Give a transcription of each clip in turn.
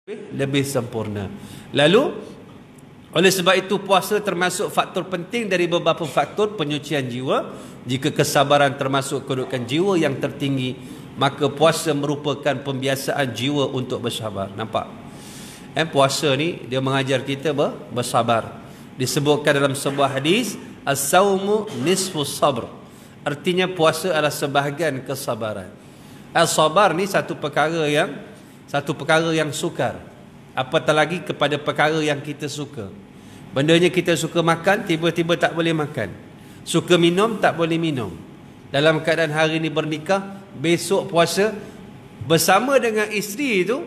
lebih sempurna. Lalu oleh sebab itu puasa termasuk faktor penting dari beberapa faktor penyucian jiwa. Jika kesabaran termasuk kedudukan jiwa yang tertinggi, maka puasa merupakan pembiasaan jiwa untuk bersabar. Nampak? Puasa ni dia mengajar kita bersabar. Disebutkan dalam sebuah hadis, as-saumu nisfus sabr. Artinya puasa adalah sebahagian kesabaran. As-sabar ni satu perkara yang sukar. Apatah lagi kepada perkara yang kita suka. Bendanya kita suka makan, tiba-tiba tak boleh makan. Suka minum, tak boleh minum. Dalam keadaan hari ini bernikah, besok puasa, bersama dengan isteri itu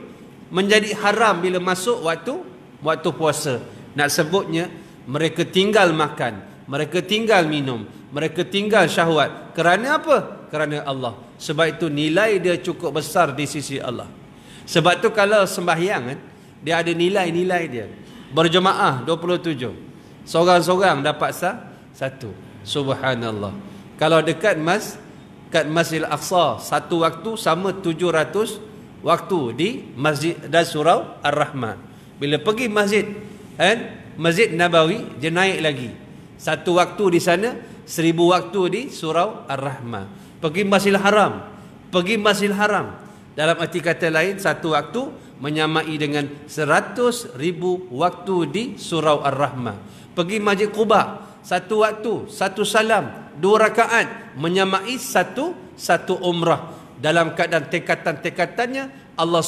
menjadi haram bila masuk waktu puasa. Nak sebutnya, mereka tinggal makan, mereka tinggal minum, mereka tinggal syahwat. Kerana apa? Kerana Allah. Sebab itu nilai dia cukup besar di sisi Allah. Sebab tu kalau sembahyang kan, dia ada nilai-nilai dia. Berjemaah 27. Seorang-seorang dapat satu. Subhanallah. Kalau dekat Masjidil Aqsa, satu waktu sama 700 waktu di Masjid dan Surau Ar-Rahman. Bila pergi Masjid Nabawi, dia naik lagi. Satu waktu di sana, 1000 waktu di Surau Ar-Rahman. Pergi Masjidil Haram. Dalam arti kata lain, satu waktu menyamai dengan 100,000 waktu di Surau Ar-Rahman. Pergi Masjid Quba, satu waktu, satu salam, 2 rakaat, menyamai satu umrah. Dalam keadaan tekatan-tekatannya, Allah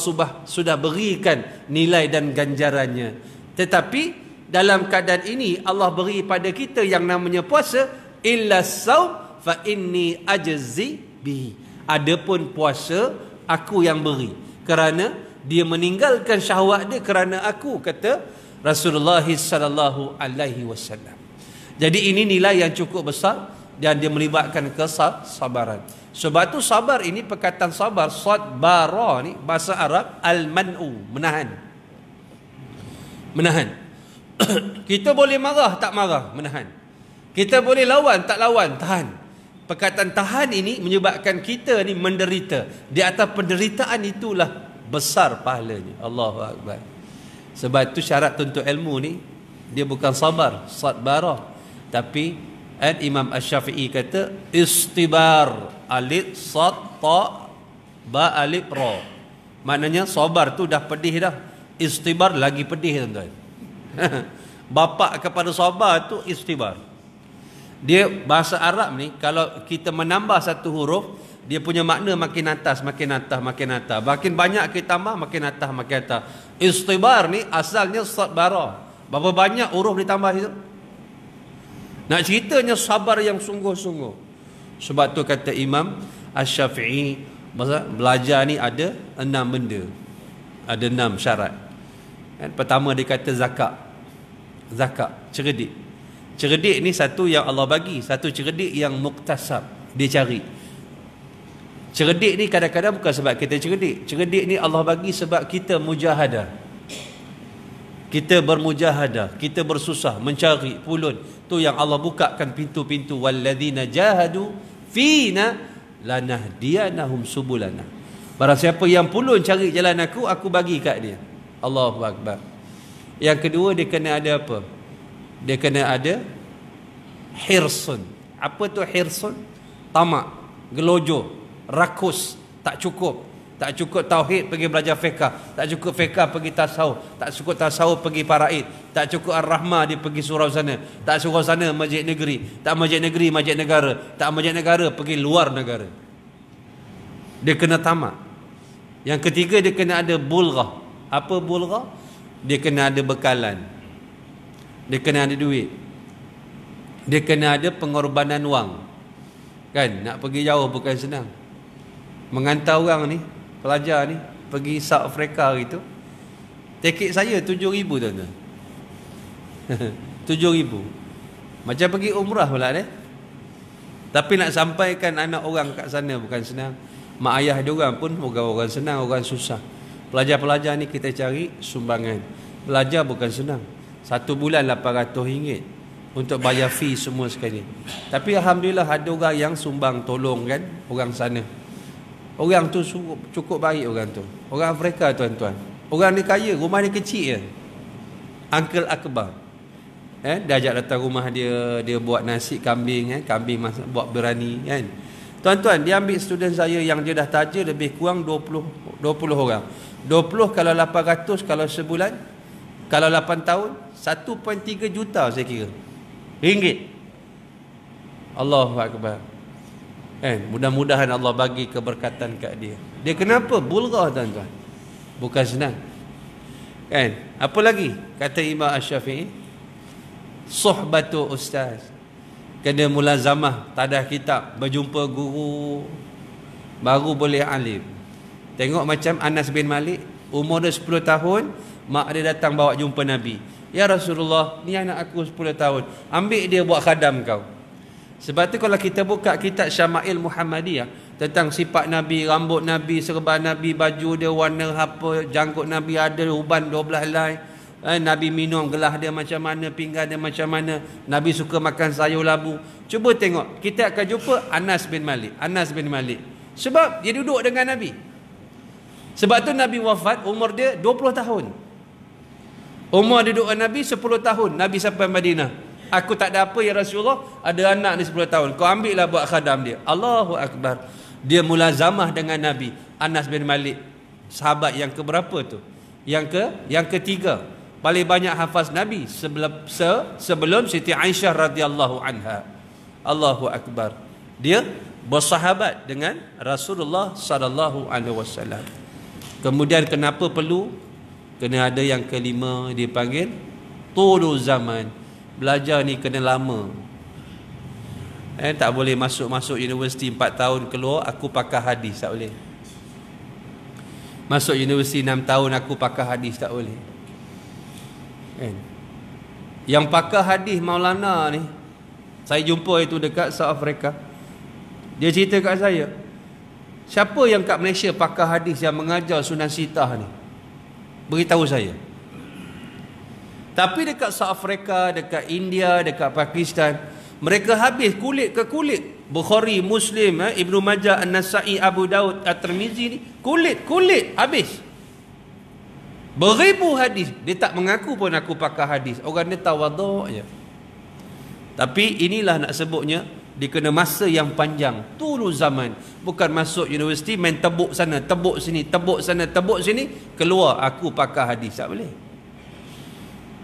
sudah berikan nilai dan ganjarannya. Tetapi dalam keadaan ini, Allah beri pada kita yang namanya puasa, illa saum fa inni ajzi bihi. Adapun puasa, aku yang beri, kerana dia meninggalkan syahwat dia kerana aku, kata Rasulullah sallallahu alaihi wasallam. Jadi ini nilai yang cukup besar dan dia melibatkan kesabaran. Sebab tu sabar ini, perkataan sabar, sabara ni bahasa Arab al-man'u, menahan. Kita boleh marah tak marah, menahan. Kita boleh lawan tak lawan, tahan. Perkataan tahan ini menyebabkan kita ni menderita. Di atas penderitaan itulah besar pahalanya. Allahu Akbar. Sebab itu syarat untuk ilmu ni, dia bukan sabar, sabara. Tapi Imam Asy-Syafi'i kata istibar, alif sad ta ba alif ra. Maknanya sabar tu dah pedih dah. Istibar lagi pedih, tuan-tuan. Bapak kepada sabar tu istibar. Dia bahasa Arab ni, kalau kita menambah satu huruf, dia punya makna makin atas. Makin banyak kita tambah, makin atas. Istibar ni asalnya sabara. Berapa banyak huruf ditambah itu? Nak ceritanya sabar yang sungguh-sungguh. Sebab tu kata Imam Asy-Syafi'i, belajar ni ada 6 benda. Ada 6 syarat. Pertama dia kata zakat, cerdik. Cerdik ni satu yang Allah bagi, satu cerdik yang muktasab, dia cari. Cerdik ni kadang-kadang bukan sebab kita cerdik. Cerdik ni Allah bagi sebab kita mujahadah. Kita bermujahadah, kita bersusah mencari pulun. Tu yang Allah bukakan pintu-pintu, walladzina jahadu fina lanahdiyanahum subulana. Barang siapa yang pulun cari jalan aku bagi kat dia. Allahu Akbar. Yang kedua, dia kena ada apa? Dia kena ada hirsun. Apa tu hirsun? Tamak, gelojo, rakus, tak cukup tauhid pergi belajar fiqh, tak cukup fiqh pergi tasawuf, tak cukup tasawuf pergi faraid, tak cukup ar-rahmah dia pergi surau sana, tak surau sana masjid negeri, tak masjid negeri masjid negara, tak masjid negara pergi luar negara. Dia kena tamak. Yang ketiga, dia kena ada bulghah. Apa bulghah? Dia kena ada bekalan. Dia kena ada duit. Dia kena ada pengorbanan wang. Kan, nak pergi jauh bukan senang. Mengantar orang ni, pelajar ni, pergi South Africa gitu. Tiket saya 7,000, tuan-tuan. 7,000. Macam pergi umrah pula ni. Tapi nak sampaikan anak orang kat sana bukan senang. Mak ayah dia orang pun orang senang, orang susah. Pelajar-pelajar ni kita cari sumbangan. Belajar bukan senang. 1 bulan RM800 untuk bayar fee semua sekali. Tapi Alhamdulillah ada orang yang sumbang tolong kan orang sana. Orang tu cukup baik orang tu. Orang Afrika, tuan-tuan. Orang ni kaya, rumah dia kecil je. Uncle Akbar. Dia ajak datang rumah dia, dia buat nasi kambing, kambing masak, buat biryani kan. Tuan-tuan, dia ambil student saya yang dia dah taja lebih kurang 20 orang. 20 kalau 800 kalau sebulan, kalau 8 tahun 1.3 juta saya kira. Ringgit. Allahu Akbar. Mudah-mudahan Allah bagi keberkatan kat dia. Dia kenapa? Bulghah tuan-tuan. Bukan senang. Apa lagi? Kata Imam Asy-Syafi'i, suhbatu ustaz. Kena mulazamah, tadah kitab, berjumpa guru, baru boleh alim. Tengok macam Anas bin Malik, umur dia 10 tahun, mak dia datang bawa jumpa Nabi. Ya Rasulullah, ni anak aku 10 tahun, ambil dia buat khadam kau. Sebab tu kalau kita buka kitab Syama'il Muhammadiyah tentang sifat Nabi, rambut Nabi, serban Nabi, baju dia warna apa, janggut Nabi ada uban 12 helai, Nabi minum gelas dia macam mana, pinggan dia macam mana, Nabi suka makan sayur labu. Cuba tengok, kita akan jumpa Anas bin Malik. Anas bin Malik sebab dia duduk dengan Nabi. Sebab tu Nabi wafat umur dia 20 tahun. Umur dia duduk dengan Nabi 10 tahun. Nabi sampai Madinah, aku tak ada apa ya Rasulullah, ada anak ni 10 tahun, kau ambil lah buat khadam dia. Allahu Akbar. Dia mulazamah dengan Nabi. Anas bin Malik, sahabat yang keberapa tu? Yang ketiga paling banyak hafaz Nabi sebelum Siti Aisyah radhiyallahu anha. Allahu Akbar. Dia bersahabat dengan Rasulullah sallallahu alaihi wasallam. Kemudian kenapa perlu? Kena ada yang kelima dipanggil tulu zaman. Belajar ni kena lama. Tak boleh masuk universiti 4 tahun keluar aku pakar hadis, tak boleh. Masuk universiti 6 tahun aku pakar hadis, tak boleh. Yang pakar hadis Maulana ni, saya jumpa itu dekat South Africa. Dia cerita kat saya, siapa yang kat Malaysia pakar hadis yang mengajar Sunan Sitah ni, beritahu saya. Tapi dekat South Africa, dekat India, dekat Pakistan, mereka habis kulit ke kulit. Bukhari, Muslim, Ibnu Majah, An-Nasa'i, Abu Daud, At-Tirmizi ni kulit habis. Beribu hadis. Dia tak mengaku pun aku pakar hadis. Orang dia tawaduk je. Tapi inilah nak sebutnya, dia kena masa yang panjang, tulu zaman. Bukan masuk universiti main tebuk sana, tebuk sini, tebuk sana, tebuk sini, keluar aku pakar hadis, tak boleh.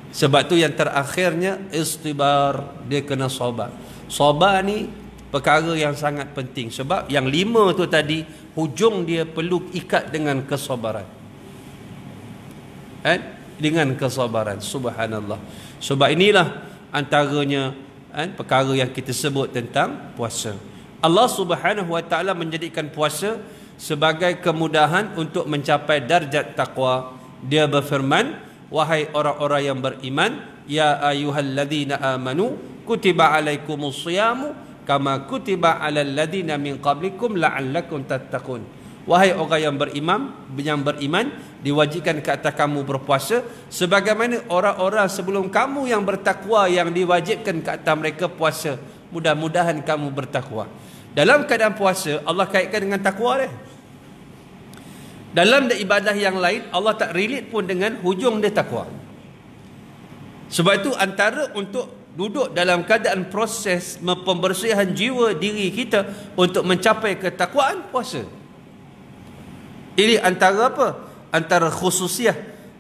Sebab tu yang terakhirnya istibar, dia kena sabar. Sabar ni perkara yang sangat penting. Sebab yang 5 tu tadi, hujung dia perlu ikat dengan kesabaran. Dengan kesabaran. Subhanallah. Sebab inilah antaranya perkara yang kita sebut tentang puasa. Allah Subhanahu wa taala menjadikan puasa sebagai kemudahan untuk mencapai darjat taqwa. Dia berfirman, wahai orang-orang yang beriman, ya ayyuhalladzina amanu kutiba alaikumus shiyamu kama kutiba alal ladzina min qablikum la'allakum tattaqun. Wahai orang yang beriman, diwajibkan ke atas kamu berpuasa sebagaimana orang-orang sebelum kamu yang bertakwa yang diwajibkan ke atas mereka puasa. Mudah-mudahan kamu bertakwa. Dalam keadaan puasa, Allah kaitkan dengan takwa dia. Dalam ibadah yang lain, Allah tak relate pun dengan hujung dia takwa. Sebab itu antara untuk duduk dalam keadaan proses pembersihan jiwa diri kita untuk mencapai ketakwaan, puasa. Ini antara apa? Antara khususiah,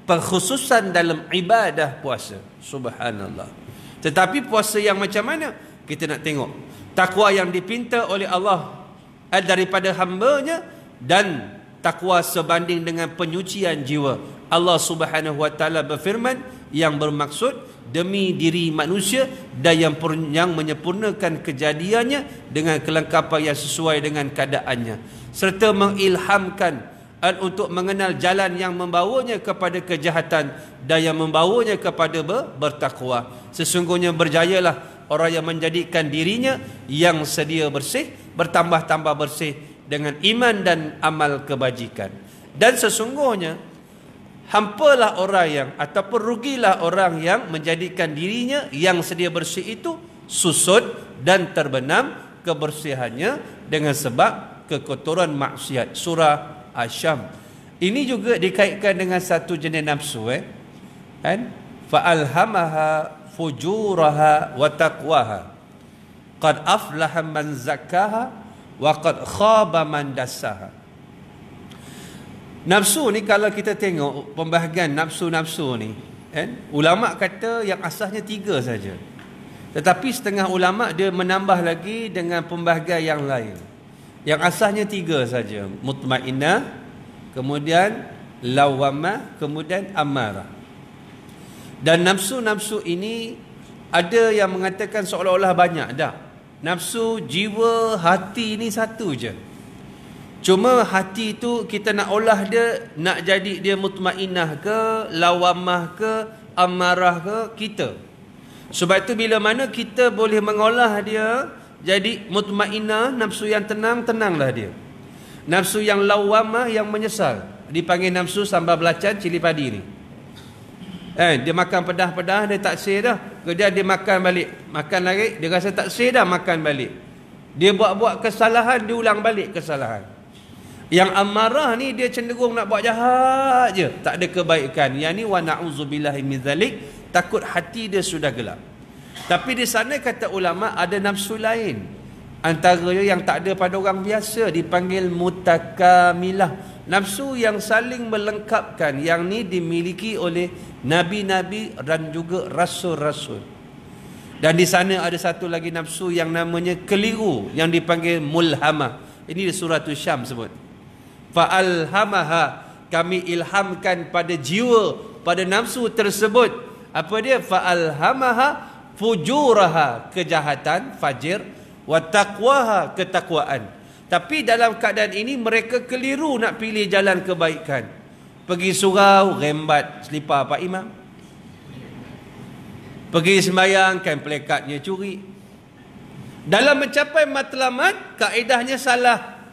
perkhususan dalam ibadah puasa. Subhanallah. Tetapi puasa yang macam mana? Kita nak tengok takwa yang dipinta oleh Allah daripada hamba-Nya, dan takwa sebanding dengan penyucian jiwa. Allah Subhanahu wa taala berfirman yang bermaksud demi diri manusia dan yang menyempurnakan kejadiannya dengan kelengkapan yang sesuai dengan keadaannya, serta mengilhamkan untuk mengenal jalan yang membawanya kepada kejahatan dan yang membawanya kepada bertakwa. Sesungguhnya berjayalah orang yang menjadikan dirinya yang sedia bersih bertambah-tambah bersih dengan iman dan amal kebajikan. Dan sesungguhnya hampalah orang yang, ataupun rugilah orang yang menjadikan dirinya yang sedia bersih itu susut dan terbenam kebersihannya dengan sebab kekotoran maksiat. Surah Asy-Syams Ini juga dikaitkan dengan satu jenis nafsu, kan? Fa'alhamaha fujuraha wa taqwaha. Qad aflaha man zakkaha wa qad khaba man dassaha. Nafsu ni kalau kita tengok pembahagian nafsu-nafsu ni, kan? Ulama kata yang asasnya 3 saja. Tetapi setengah ulama dia menambah lagi dengan pembahagian yang lain. Yang asasnya 3 saja. Mutmainnah, kemudian lawamah, kemudian amarah. Dan nafsu-nafsu ini ada yang mengatakan seolah-olah banyak. Dah. Nafsu, jiwa, hati ni satu je. Cuma hati tu kita nak olah dia, nak jadi dia mutmainnah ke, lawamah ke, amarah ke, kita. Sebab itu bila mana kita boleh mengolah dia jadi mutmainnah, nafsu yang tenang, tenanglah dia. Nafsu yang lawamah, yang menyesal, dipanggil nafsu sambal belacan cili padi ni. Dia makan pedas-pedas, dia tak sih dah. Kemudian dia makan balik, makan lagi, dia rasa tak sih dah, makan balik. Dia buat-buat kesalahan, dia ulang balik kesalahan. Yang amarah ni dia cenderung nak buat jahat je, tak ada kebaikan. Yang ni wa na'udzubillahi min zalik, takut hati dia sudah gelap. Tapi di sana kata ulama ada nafsu lain, antaranya yang tak ada pada orang biasa, dipanggil mutakamilah. Nafsu yang saling melengkapkan, yang ni dimiliki oleh nabi-nabi dan juga rasul-rasul. Dan di sana ada satu lagi nafsu yang namanya keliru, yang dipanggil mulhamah. Ini di surah Syam sebut. Fa'alhamaha, kami ilhamkan pada jiwa, pada nafsu tersebut. Apa dia? Fa'alhamaha fujuraha, kejahatan, fajir, wa taqwaha, ketakwaan. Tapi dalam keadaan ini mereka keliru nak pilih jalan kebaikan. Pergi surau, rembat selipar Pak Imam. Pergi sembahyang, kain plakatnya curi. Dalam mencapai matlamat, kaedahnya salah.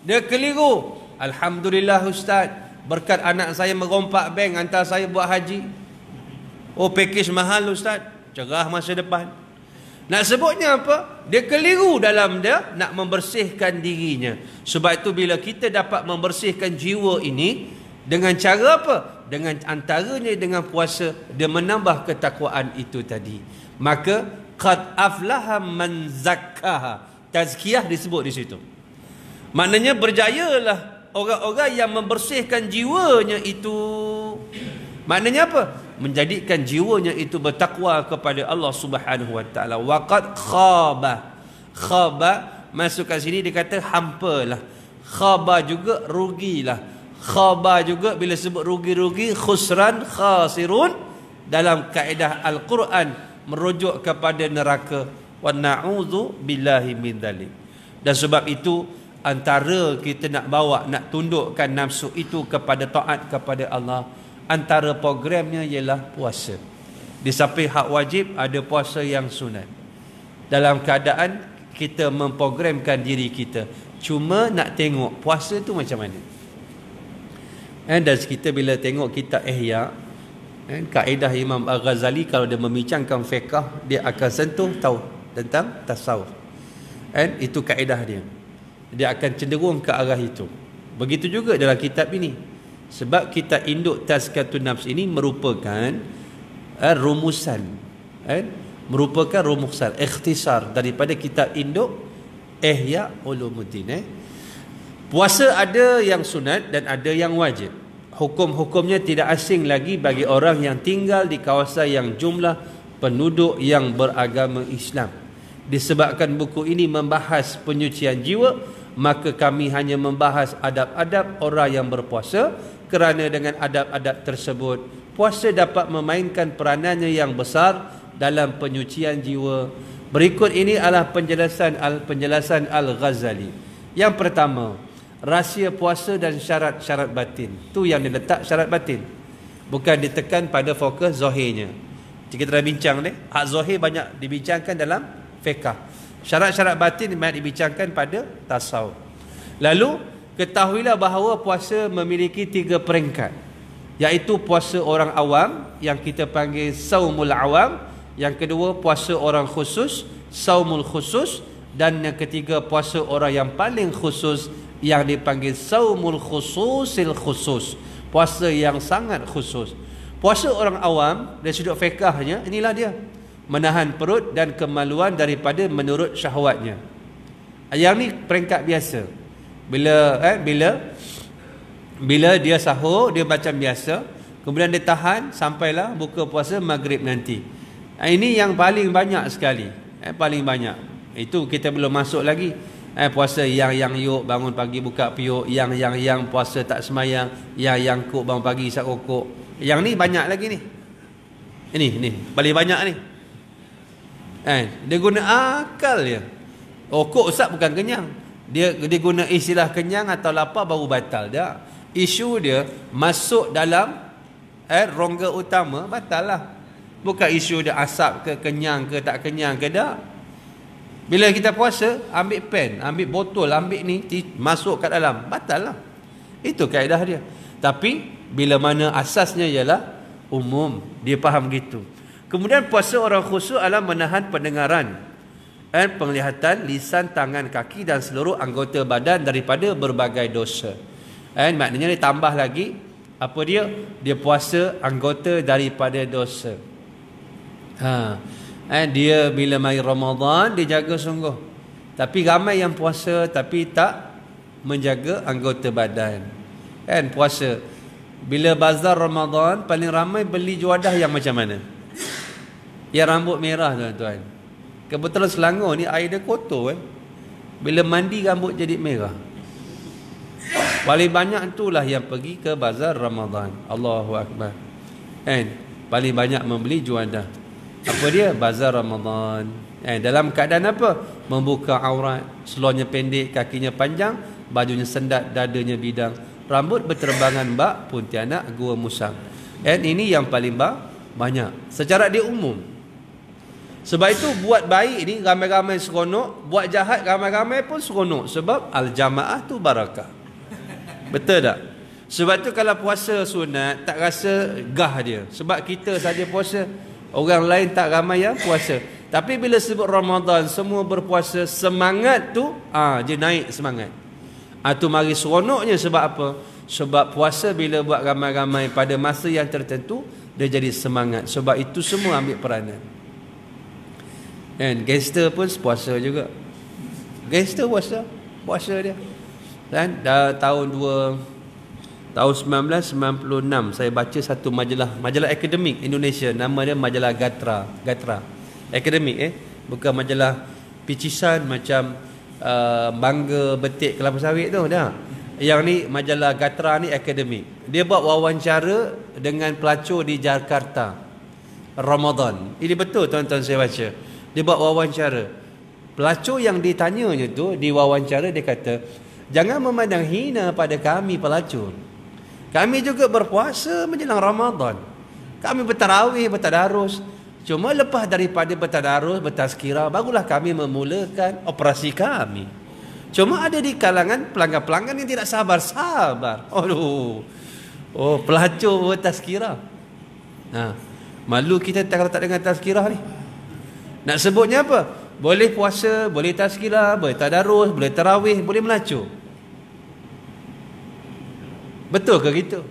Dia keliru. Alhamdulillah Ustaz, berkat anak saya merompak bank, hantar saya buat haji. Oh, pakej mahal Ustaz, cerah masa depan. Nak sebutnya apa? Dia keliru dalam dia nak membersihkan dirinya. Sebab itu bila kita dapat membersihkan jiwa ini dengan cara apa? Dengan antaranya dengan puasa, dia menambah ketakwaan itu tadi. Maka qad aflaha man zakkaha, tazkiyah disebut di situ. Maknanya berjayalah orang-orang yang membersihkan jiwanya itu. Maknanya apa? Menjadikan jiwanya itu bertakwa kepada Allah Subhanahu wa taala. Wa qad khaba. Khaba masuk kat sini dia kata hampalah. Khaba juga rugilah. Khaba juga bila sebut rugi-rugi, khusran, khasirun, dalam kaedah Al-Quran merujuk kepada neraka. Wa na'udzu billahi min dzalik. Dan sebab itu antara kita nak bawa, nak tundukkan nafsu itu kepada taat kepada Allah, antara programnya ialah puasa. Di samping hak wajib, ada puasa yang sunat. Dalam keadaan kita memprogramkan diri kita, cuma nak tengok puasa tu macam mana. Dan kita bila tengok kitab Ihya, kaedah Imam Al-Ghazali, kalau dia membincangkan fiqh, dia akan sentuh tahu tentang tasawuf. Itu kaedah dia. Dia akan cenderung ke arah itu. Begitu juga dalam kitab ini. Sebab kitab induk Tazkiyatun Nafs ini merupakan rumusan, merupakan rumusan, ikhtisar daripada kitab induk Ihya Ulumuddin. Puasa ada yang sunat dan ada yang wajib. Hukum-hukumnya tidak asing lagi bagi orang yang tinggal di kawasan yang jumlah penduduk yang beragama Islam. Disebabkan buku ini membahas penyucian jiwa, maka kami hanya membahas adab-adab orang yang berpuasa, kerana dengan adab-adab tersebut puasa dapat memainkan peranannya yang besar dalam penyucian jiwa. Berikut ini adalah penjelasan Al-Ghazali. Yang pertama, rahsia puasa dan syarat-syarat batin. Tu yang diletak syarat batin, bukan ditekan pada fokus zahirnya. Kita dah bincang ni, hak zahir banyak dibincangkan dalam fiqh. Syarat-syarat batin banyak dibincangkan pada tasawuf. Lalu ketahuilah bahawa puasa memiliki 3 peringkat, iaitu puasa orang awam yang kita panggil saumul awam, yang kedua puasa orang khusus, saumul khusus, dan yang ketiga puasa orang yang paling khusus, yang dipanggil saumul khususil khusus, puasa yang sangat khusus. Puasa orang awam dari sudut fiqahnya, inilah dia, menahan perut dan kemaluan daripada menurut syahwatnya. Yang ni peringkat biasa. Bila dia sahur, dia macam biasa, kemudian dia tahan sampailah buka puasa maghrib nanti. Ini yang paling banyak sekali, paling banyak. Itu kita belum masuk lagi puasa yang yuk bangun pagi buka piuk, yang puasa tak semayang, yang kuk bangun pagi isap rokok. Yang ni banyak lagi ni. Ini paling banyak ni. Dia guna akal dia. Kok Ustaz bukan kenyang. Dia guna istilah kenyang atau lapar baru batal. Dia isu dia masuk dalam rongga utama, batal lah. Bukan isu dia asap ke, kenyang ke, tak kenyang ke, dah. Bila kita puasa, ambil pen, ambil botol, ambil ni, masuk kat dalam, batal lah. Itu kaedah dia. Tapi bila mana asasnya ialah umum, dia faham gitu. Kemudian puasa orang khusyuk adalah menahan pendengaran, penglihatan, lisan, tangan, kaki dan seluruh anggota badan daripada berbagai dosa. Maknanya dia tambah lagi, apa dia? Dia puasa anggota daripada dosa. Dia bila mai Ramadan, dia jaga sungguh. Tapi ramai yang puasa tapi tak menjaga anggota badan. Puasa. Bila bazar Ramadan, paling ramai beli juadah yang macam mana? Yang rambut merah, tuan-tuan. Kebetulan Selangor ni air dia kotor. Bila mandi rambut jadi merah. Paling banyak itulah yang pergi ke bazar Ramadan. Allahu Akbar. Paling banyak membeli juadah. Apa dia? Bazar Ramadan. Dalam keadaan apa? Membuka aurat, seluarnya pendek, kakinya panjang, bajunya sendat, dadanya bidang, rambut berterbangan bak, pontianak, gua musang. Ini yang paling banyak secara dia umum. Sebab itu buat baik ni ramai-ramai seronok, buat jahat ramai-ramai pun seronok. Sebab al-jamaah tu barakah. Betul tak? Sebab tu kalau puasa sunat tak rasa gah dia. Sebab kita saja puasa, orang lain tak ramai yang puasa. Tapi bila sebut Ramadan, semua berpuasa, semangat tu dia naik semangat. Tu mari seronoknya. Sebab apa? Sebab puasa bila buat ramai-ramai pada masa yang tertentu, dia jadi semangat. Sebab itu semua ambil peranan. Gangster pun puasa juga. Gangster puasa dia. Dan tahun 1996 saya baca satu majalah akademik Indonesia, nama dia majalah Gatra akademik, bukan majalah picisan macam Bangga Betik Kelapa Sawit tu dah. Yang ni majalah Gatra ni akademik. Dia buat wawancara dengan pelacur di Jakarta Ramadan. Ini betul tuan-tuan, saya baca. Dia buat wawancara. Pelacur yang ditanyanya tu, di wawancara dia kata, jangan memandang hina pada kami pelacur. Kami juga berpuasa menjelang Ramadan. Kami bertarawih, bertadarus. Cuma lepas daripada bertadarus, bertazkirah, barulah kami memulakan operasi kami. Cuma ada di kalangan pelanggan-pelanggan yang tidak sabar. Pelacur bertazkirah. Malu kita kalau tak dengar tazkirah ni. Nak sebutnya apa? Boleh puasa, boleh tazkirah, boleh tadarus, boleh tarawih, boleh melacur. Betul ke gitu?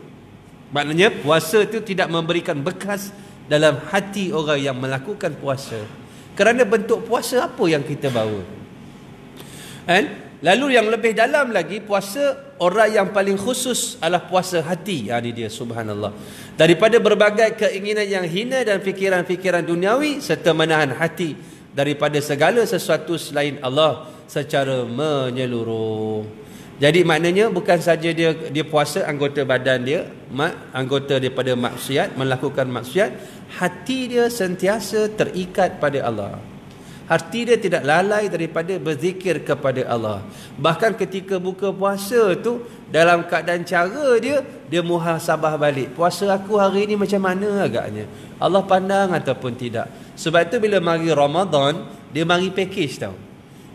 Maknanya puasa itu tidak memberikan bekas dalam hati orang yang melakukan puasa. Kerana bentuk puasa apa yang kita bawa. Lalu yang lebih dalam lagi, puasa orang yang paling khusus adalah puasa hati. Ini dia, subhanallah. Daripada berbagai keinginan yang hina dan fikiran-fikiran duniawi, serta menahan hati daripada segala sesuatu selain Allah secara menyeluruh. Jadi maknanya bukan saja dia puasa anggota badan dia, anggota daripada maksiat, melakukan maksiat, hati dia sentiasa terikat pada Allah. Hati dia tidak lalai daripada berzikir kepada Allah. Bahkan ketika buka puasa tu, dalam keadaan cara dia muhasabah balik. Puasa aku hari ni macam mana agaknya? Allah pandang ataupun tidak? Sebab tu bila mari Ramadan, dia mari package tau.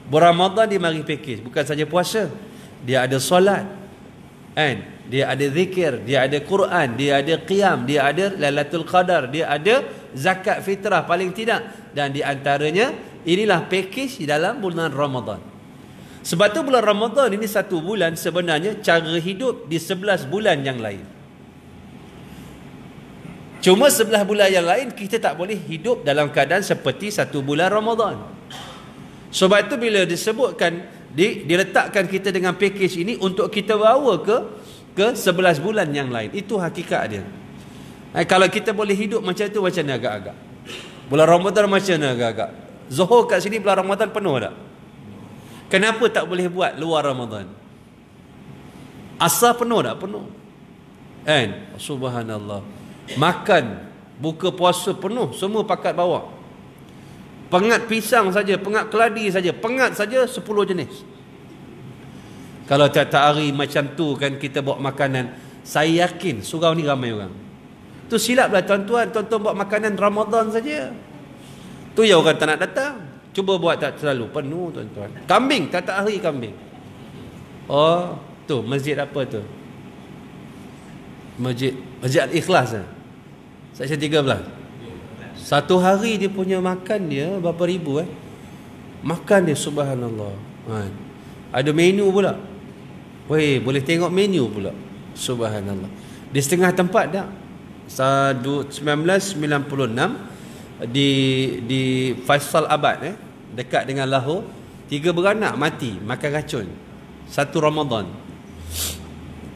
Ramadan dia mari package, bukan saja puasa. Dia ada solat, dia ada zikir, dia ada Quran, dia ada qiyam, dia ada Lailatul Qadar, dia ada zakat fitrah paling tidak. Dan di antaranya inilah package di dalam bulan Ramadan. Sebab tu bulan Ramadan ini satu bulan sebenarnya cara hidup di 11 bulan yang lain. Cuma 11 bulan yang lain kita tak boleh hidup dalam keadaan seperti satu bulan Ramadan. Sebab itu bila disebutkan diletakkan kita dengan package ini untuk kita bawa ke 11 bulan yang lain. Itu hakikat dia. Kalau kita boleh hidup macam itu, macam mana agak-agak? Bulan Ramadan macam mana agak-agak? Zuhur kat sini bulan Ramadan penuh tak? Kenapa tak boleh buat luar Ramadan? Asar penuh tak? Penuh. Kan? Subhanallah. Makan, buka puasa penuh, semua pakat bawa. Pengat pisang saja, pengat keladi saja, pengat saja 10 jenis. Kalau tiap-tiap hari macam tu kan kita bawa makanan, saya yakin surau ni ramai orang. Tu silap lah tuan-tuan bawa makanan Ramadan saja. Tu yang orang tak nak datang. Cuba buat tak selalu penuh tuan-tuan. Kambing, tiap-tiap hari kambing. Oh, tu masjid apa tu? Masjid Al-Ikhlas lah. Seksyen 13. Satu hari dia punya makan dia berapa ribu Makan dia subhanallah. Ada menu pula. Weh, boleh tengok menu pula. Subhanallah. Di setengah tempat dah. 1996 di Faisal Abad dekat dengan Lahore, 3 beranak mati makan racun satu Ramadan.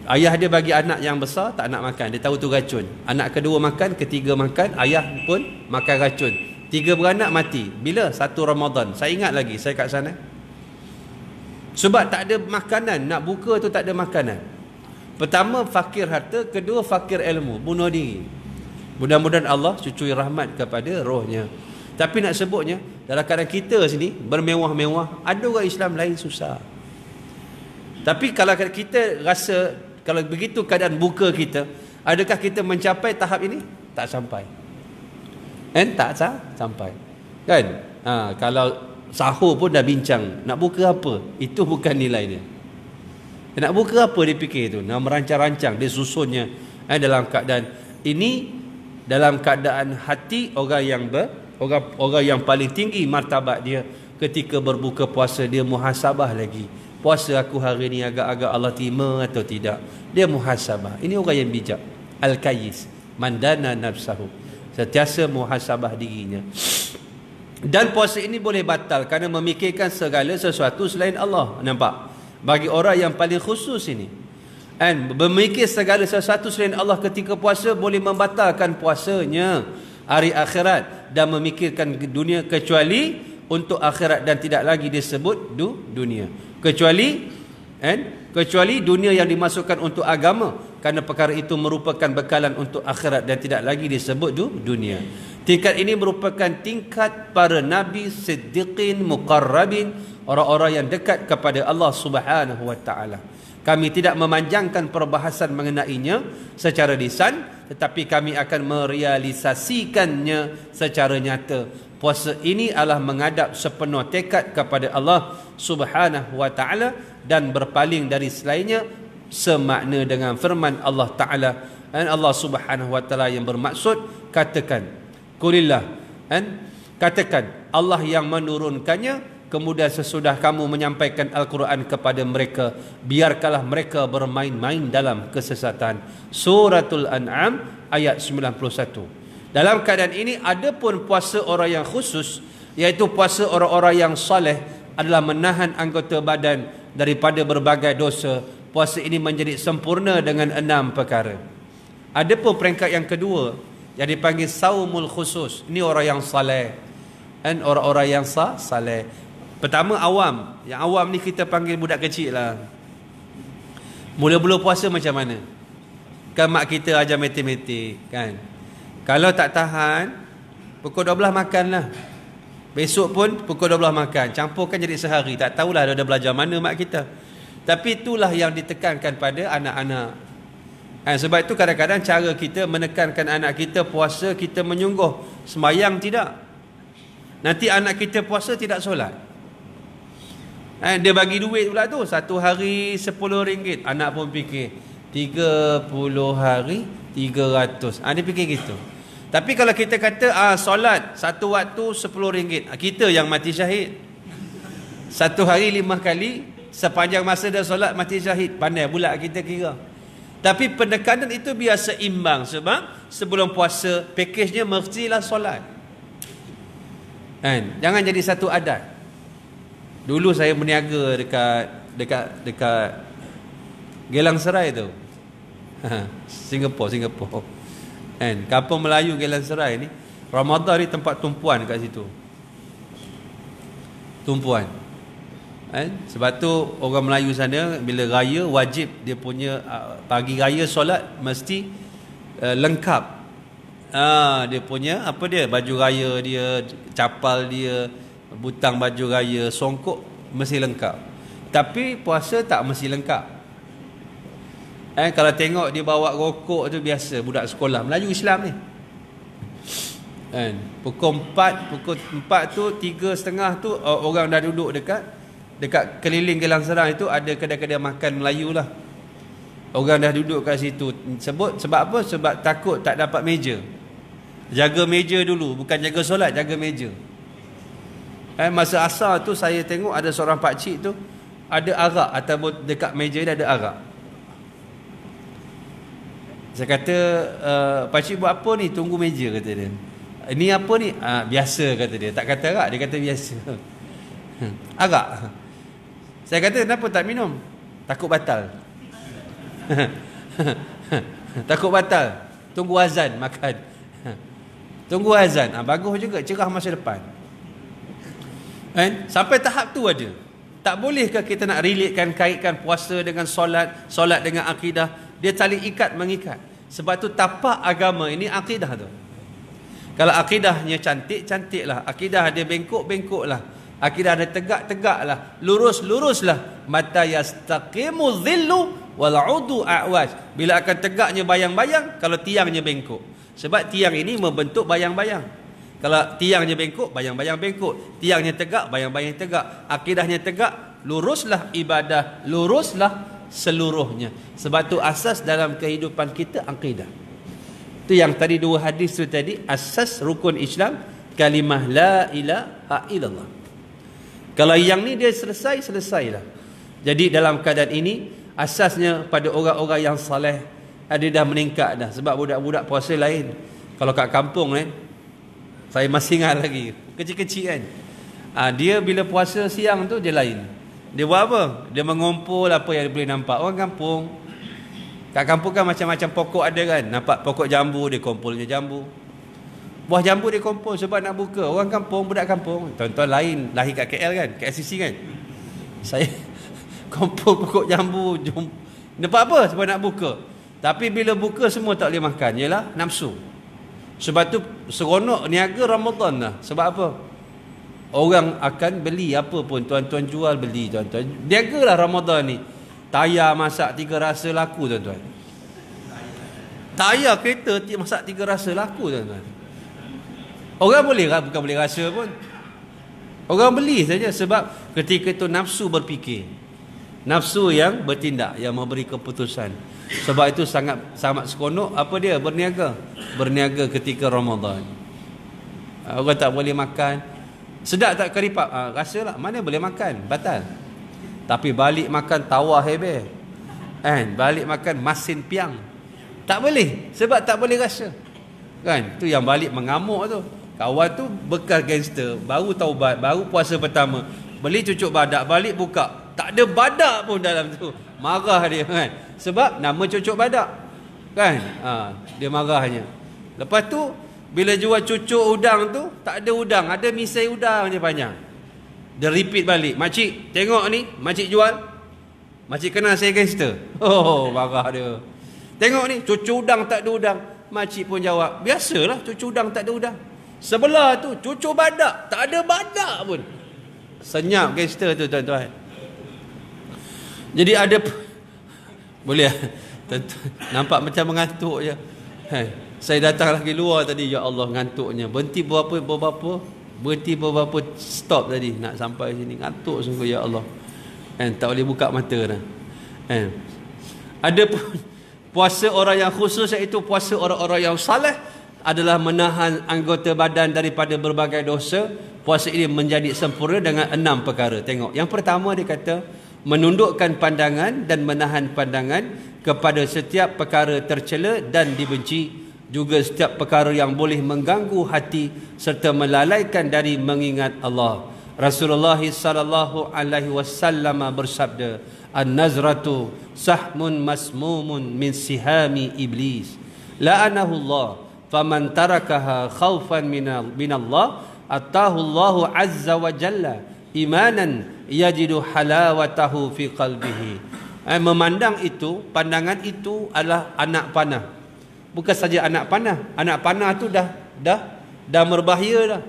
Ayah dia bagi anak yang besar tak nak makan, dia tahu tu racun. Anak kedua makan, ketiga makan, ayah pun makan racun. 3 beranak mati. Bila? Satu Ramadan. Saya ingat lagi, saya kat sana. Sebab tak ada makanan, nak buka tu tak ada makanan. Pertama fakir harta, kedua fakir ilmu, bunuh diri. Mudah-mudahan Allah cucui rahmat kepada rohnya. Tapi nak sebutnya, dalam keadaan kita sini bermewah-mewah, ada orang Islam lain susah. Tapi kalau kita rasa, kalau begitu keadaan buka kita, adakah kita mencapai tahap ini? Tak sampai. Tak sampai. Kan? Kalau sahur pun dah bincang, nak buka apa? Itu bukan nilai dia. Nak buka apa dia fikir tu? Nak merancang-rancang, dia susunnya dalam keadaan ini, dalam keadaan hati orang yang paling tinggi martabat dia ketika berbuka puasa, dia muhasabah lagi. Puasa aku hari ni agak-agak Allah terima atau tidak. Dia muhasabah. Ini orang yang bijak. Al-Kayyis. Mandana nafsahu. Sentiasa muhasabah dirinya. Dan puasa ini boleh batal kerana memikirkan segala sesuatu selain Allah. Nampak? Bagi orang yang paling khusus ini. Dan memikir segala sesuatu selain Allah ketika puasa boleh membatalkan puasanya hari akhirat. Dan memikirkan dunia kecuali untuk akhirat dan tidak lagi disebut dunia. Kecuali dunia yang dimasukkan untuk agama, kerana perkara itu merupakan bekalan untuk akhirat dan tidak lagi disebut dunia. Tingkat ini merupakan tingkat para nabi, siddiqin, muqarrabin, orang-orang yang dekat kepada Allah Subhanahu wa taala. Kami tidak memanjangkan perbahasan mengenainya secara lisan, tetapi kami akan merealisasikannya secara nyata. Puasa ini adalah menghadap sepenuh tekad kepada Allah Subhanahu wa taala dan berpaling dari selainnya, semakna dengan firman Allah taala. Dan Allah Subhanahu wa taala yang bermaksud, katakan qulillah, katakan Allah yang menurunkannya, kemudian sesudah kamu menyampaikan Al-Quran kepada mereka, biarkanlah mereka bermain-main dalam kesesatan. Suratul An'am ayat 91. Dalam keadaan ini, ada pun puasa orang yang khusus, iaitu puasa orang-orang yang soleh, adalah menahan anggota badan daripada berbagai dosa. Puasa ini menjadi sempurna dengan 6 perkara. Ada pun peringkat yang kedua yang dipanggil saumul khusus. Ini orang yang soleh, dan orang-orang yang saleh. Pertama awam. Yang awam ni kita panggil budak kecil lah. Mula-mula puasa macam mana? Kan mak kita ajar matematik kan. Kalau tak tahan, pukul 12 makan lah. Besok pun pukul 12 makan. Campurkan jadi sehari. Tak tahulah dia belajar mana mak kita. Tapi itulah yang ditekankan pada anak-anak. Sebab itu kadang-kadang cara kita menekankan anak kita puasa, kita menyungguh. Sembayang tidak. Nanti anak kita puasa tidak solat. Dia bagi duit pula tu. Satu hari RM10. Anak pun fikir 30 hari 300. Dia fikir gitu. Tapi kalau kita kata solat satu waktu RM10, kita yang mati syahid. Satu hari 5 kali sepanjang masa dia solat mati syahid. Pandai pula kita kira. Tapi penekanan itu biar seimbang. Sebab sebelum puasa, pakejnya mestilah solat. Kan? Jangan jadi satu adat. Dulu saya berniaga dekat Gelang Serai tu. Singapura. Kan? Kampung Melayu Gelang Serai ni, Ramadan ni tempat tumpuan kat situ. Tumpuan. Sebab tu orang Melayu sana bila raya wajib dia punya pagi raya solat mesti lengkap. Dia punya apa dia, baju raya dia, capal dia, butang baju raya, songkok mesti lengkap. Tapi puasa tak mesti lengkap. Kalau tengok dia bawa rokok tu biasa budak sekolah Melayu Islam ni. Pukul 4 tu 3.30 tu orang dah duduk dekat keliling Gelang Serang itu ada kedai-kedai makan Melayu lah. Orang dah duduk kat situ. Sebab apa? Sebab takut tak dapat meja. Jaga meja dulu, bukan jaga solat, jaga meja. Masa asar tu saya tengok ada seorang pakcik tu ada arak ataupun dekat meja dia ada arak. Saya kata, pakcik buat apa ni? Tunggu meja, kata dia. Ini apa ni? Biasa, kata dia. Tak kata arak, dia kata biasa. Arak. Saya kata, kenapa tak minum? Takut batal. Takut batal. Tunggu azan makan. Tunggu azan. Bagus juga, cerah masa depan. Sampai tahap tu ada. Tak bolehkah kita nak relatekan, kaitkan puasa dengan solat, solat dengan akidah? Dia tali ikat mengikat. Sebab tu tapak agama ini akidah tu. Kalau akidahnya cantik, cantiklah. Akidah dia bengkok, bengkoklah. Akidah dia tegak, tegaklah. Lurus, luruslah. Mata yastaqimu dhillu wal udu a'waj. Bila akan tegaknya bayang-bayang, kalau tiangnya bengkok. Sebab tiang ini membentuk bayang-bayang. Kalau tiangnya bengkok, bayang-bayang bengkok. Tiangnya tegak, bayang-bayang tegak. Akidahnya tegak, luruslah ibadah, luruslah seluruhnya. Sebab tu asas dalam kehidupan kita akidah. Tu yang tadi dua hadis tu tadi, asas rukun Islam kalimah la ilaha illallah. Kalau yang ni dia selesailah. Jadi dalam keadaan ini asasnya pada orang-orang yang soleh ada dah meningkat dah. Sebab budak-budak puasa lain. Kalau kat kampung saya masih ingat lagi kecil-kecil kan. Dia bila puasa siang tu dia lain. Dia buat apa? Dia mengumpul apa yang dia boleh nampak. Orang kampung, kat kampung kan macam-macam pokok ada kan. Nampak pokok jambu, dia kumpulnya jambu. Buah jambu dia kumpul sebab nak buka. Orang kampung, budak kampung. Tuan-tuan lain, lahir kat KL kan, kat SCC kan. Saya kumpul pokok jambu, nampak apa? Sebab nak buka. Tapi bila buka semua tak boleh makan. Yalah, nafsu. Sebab tu seronok niaga Ramadan lah. Sebab apa? Orang akan beli apa pun. Tuan-tuan jual, beli tuan-tuan. Niagalah Ramadan ni. Tayar masak 3 rasa laku tuan-tuan. Tayar kereta masak 3 rasa laku tuan-tuan. Orang boleh, bukan boleh rasa pun. Orang beli saja. Sebab ketika itu nafsu berfikir. Nafsu yang bertindak, yang memberi keputusan. Sebab itu sangat seronok apa dia? Berniaga. Berniaga ketika Ramadan. Orang tak boleh makan. Sedap tak keripap? Rasalah. Mana boleh makan? Batal. Tapi balik makan tawar hebe. Balik makan masin piang. Tak boleh. Sebab tak boleh rasa. Kan? Tu yang balik mengamuk tu. Kawan tu bekas gangster. Baru taubat. Baru puasa pertama. Beli cucuk badak. Balik buka. Tak ada badak pun dalam tu. Marah dia kan. Sebab nama cucuk badak. Kan? Dia marahnya. Lepas tu bila jual cucuk udang tu, tak ada udang, ada misai udang je panjang. Dia repeat balik. Makcik, tengok ni, makcik jual. Makcik kenal saya gangster. Oh, marah dia. Tengok ni, cucuk udang tak ada udang. Makcik pun jawab, biasalah cucuk udang tak ada udang. Sebelah tu, cucuk badak, tak ada badak pun. Senyap gangster tu tuan-tuan. Jadi ada boleh nampak macam mengantuk je. Saya datang lagi luar tadi, ya Allah ngantuknya. Berhenti beberapa stop tadi nak sampai sini. Ngantuk sungguh ya Allah. Tak boleh buka mata dah. Ada puasa orang yang khusus, iaitu puasa orang-orang yang saleh, adalah menahan anggota badan daripada berbagai dosa. Puasa ini menjadi sempurna dengan 6 perkara. Tengok, yang pertama dia kata menundukkan pandangan dan menahan pandangan kepada setiap perkara tercela dan dibenci, juga setiap perkara yang boleh mengganggu hati serta melalaikan dari mengingat Allah. Rasulullah sallallahu alaihi wasallam bersabda, "An-nazratu sahmun masmumun min sihami iblis. La'anahu Allah, faman tarakaha khaufan min Allah, atahu Allah azza wa jalla imanan yajidu halawatahu fi qalbihi." Memandang itu, pandangan itu adalah anak panah. Bukan saja anak panah. Anak panah tu dah berbahaya dah.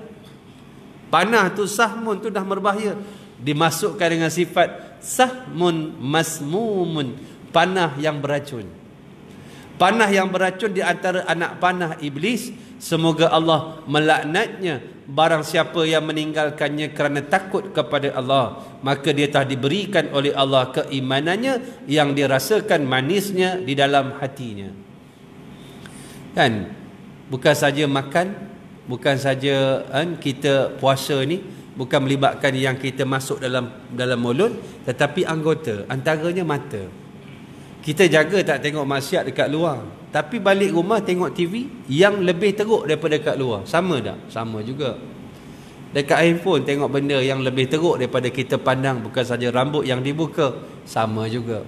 Panah tu, sahmun tu dah berbahaya. Dimasukkan dengan sifat sahmun masmumun, panah yang beracun. Panah yang beracun di antara anak panah iblis. Semoga Allah melaknatnya barang siapa yang meninggalkannya kerana takut kepada Allah, maka dia telah diberikan oleh Allah keimanannya yang dirasakan manisnya di dalam hatinya. Kan, bukan saja makan, bukan saja kita puasa ni bukan melibatkan yang kita masuk dalam mulut, tetapi anggota, antaranya mata. Kita jaga tak tengok maksiat dekat luar, tapi balik rumah tengok TV yang lebih teruk daripada dekat luar. Sama tak? Sama juga. Dekat handphone tengok benda yang lebih teruk daripada kita pandang, bukan saja rambut yang dibuka. Sama juga.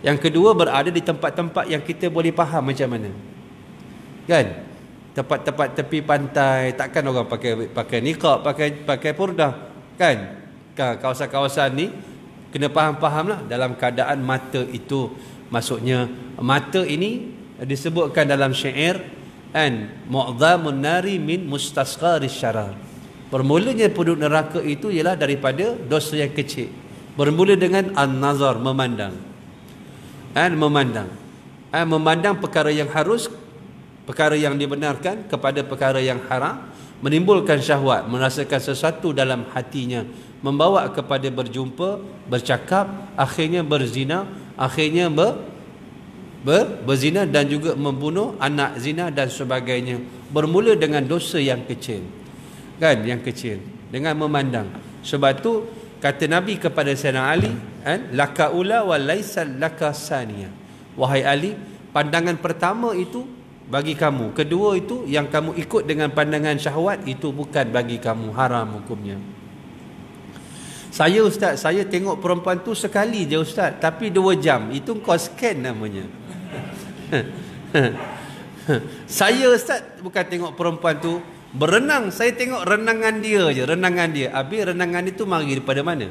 Yang kedua, berada di tempat-tempat yang kita boleh faham macam mana. Kan? Tempat-tempat tepi pantai, takkan orang pakai niqab, pakai purdah. Kan? Kawasan-kawasan ni kena faham-faham lah dalam keadaan mata itu. Maksudnya mata ini disebutkan dalam syair, an mu'dhamun nari min mustasqaris syarar. Bermulanya penduduk neraka itu ialah daripada dosa yang kecil. Bermula dengan an-nazar, memandang. Memandang perkara yang harus, perkara yang dibenarkan kepada perkara yang haram, menimbulkan syahwat, merasakan sesuatu dalam hatinya, membawa kepada berjumpa, bercakap, akhirnya berzina, akhirnya berzina dan juga membunuh, anak zina dan sebagainya. Bermula dengan dosa yang kecil. Kan, yang kecil, dengan memandang. Sebab tu kata Nabi kepada Sayyidina Ali, laka ula wa laisa laka saniya. Wahai Ali, pandangan pertama itu bagi kamu, kedua itu yang kamu ikut dengan pandangan syahwat, itu bukan bagi kamu, haram hukumnya. Saya ustaz, saya tengok perempuan tu sekali je ustaz, tapi 2 jam, itu kau scan namanya. Saya ustaz bukan tengok perempuan tu berenang, saya tengok renangan dia je, renangan dia. Habis renangan itu mari daripada mana?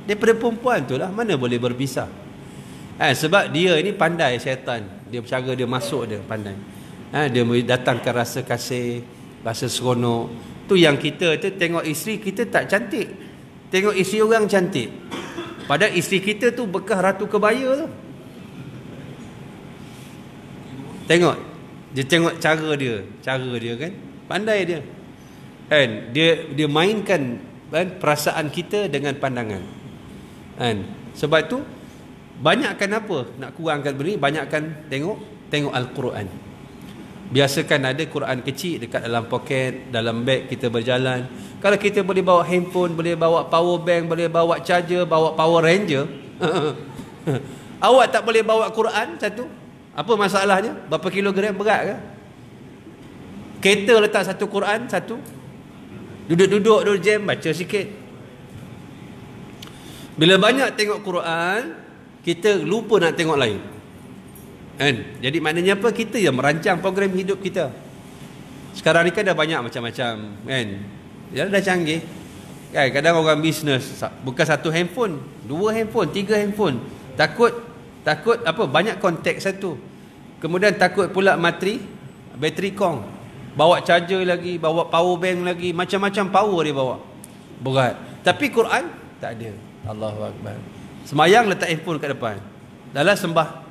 Daripada perempuan tu lah, mana boleh berpisah. Sebab dia ini pandai syaitan. Dia cara dia masuk dia pandai. Dia datangkan rasa kasih, rasa seronok. Tu yang kita tu tengok isteri kita tak cantik, tengok isteri orang cantik, padahal isteri kita tu bekas ratu kebaya tu. Tengok, dia tengok cara dia kan, pandai dia. Dia mainkan perasaan kita dengan pandangan. Sebab tu banyakkan apa nak kurangkan beri, banyakkan tengok Al-Quran. Biasakan ada Quran kecil dekat dalam poket, dalam beg kita berjalan. Kalau kita boleh bawa handphone, boleh bawa power bank, boleh bawa charger, bawa Power Ranger. Awak tak boleh bawa Quran satu? Apa masalahnya? Berapa kilogram berat ke? Kereta letak satu Quran satu, duduk jam baca sikit. Bila banyak tengok Quran, kita lupa nak tengok lain. Jadi maknanya apa? Kita yang merancang program hidup kita. Sekarang ni kan dah banyak macam-macam, kan? Ya, dah canggih. Kan, kadang orang bisnes bukan satu handphone, 2 handphone, 3 handphone. Takut apa? Banyak kontak satu. Kemudian takut pula bateri kong. Bawa charger lagi, bawa power bank lagi, macam-macam power dia bawa. Berat. Tapi Quran tak ada. Allahu Akbar. Semayang letak handphone kat depan. Dalam sembah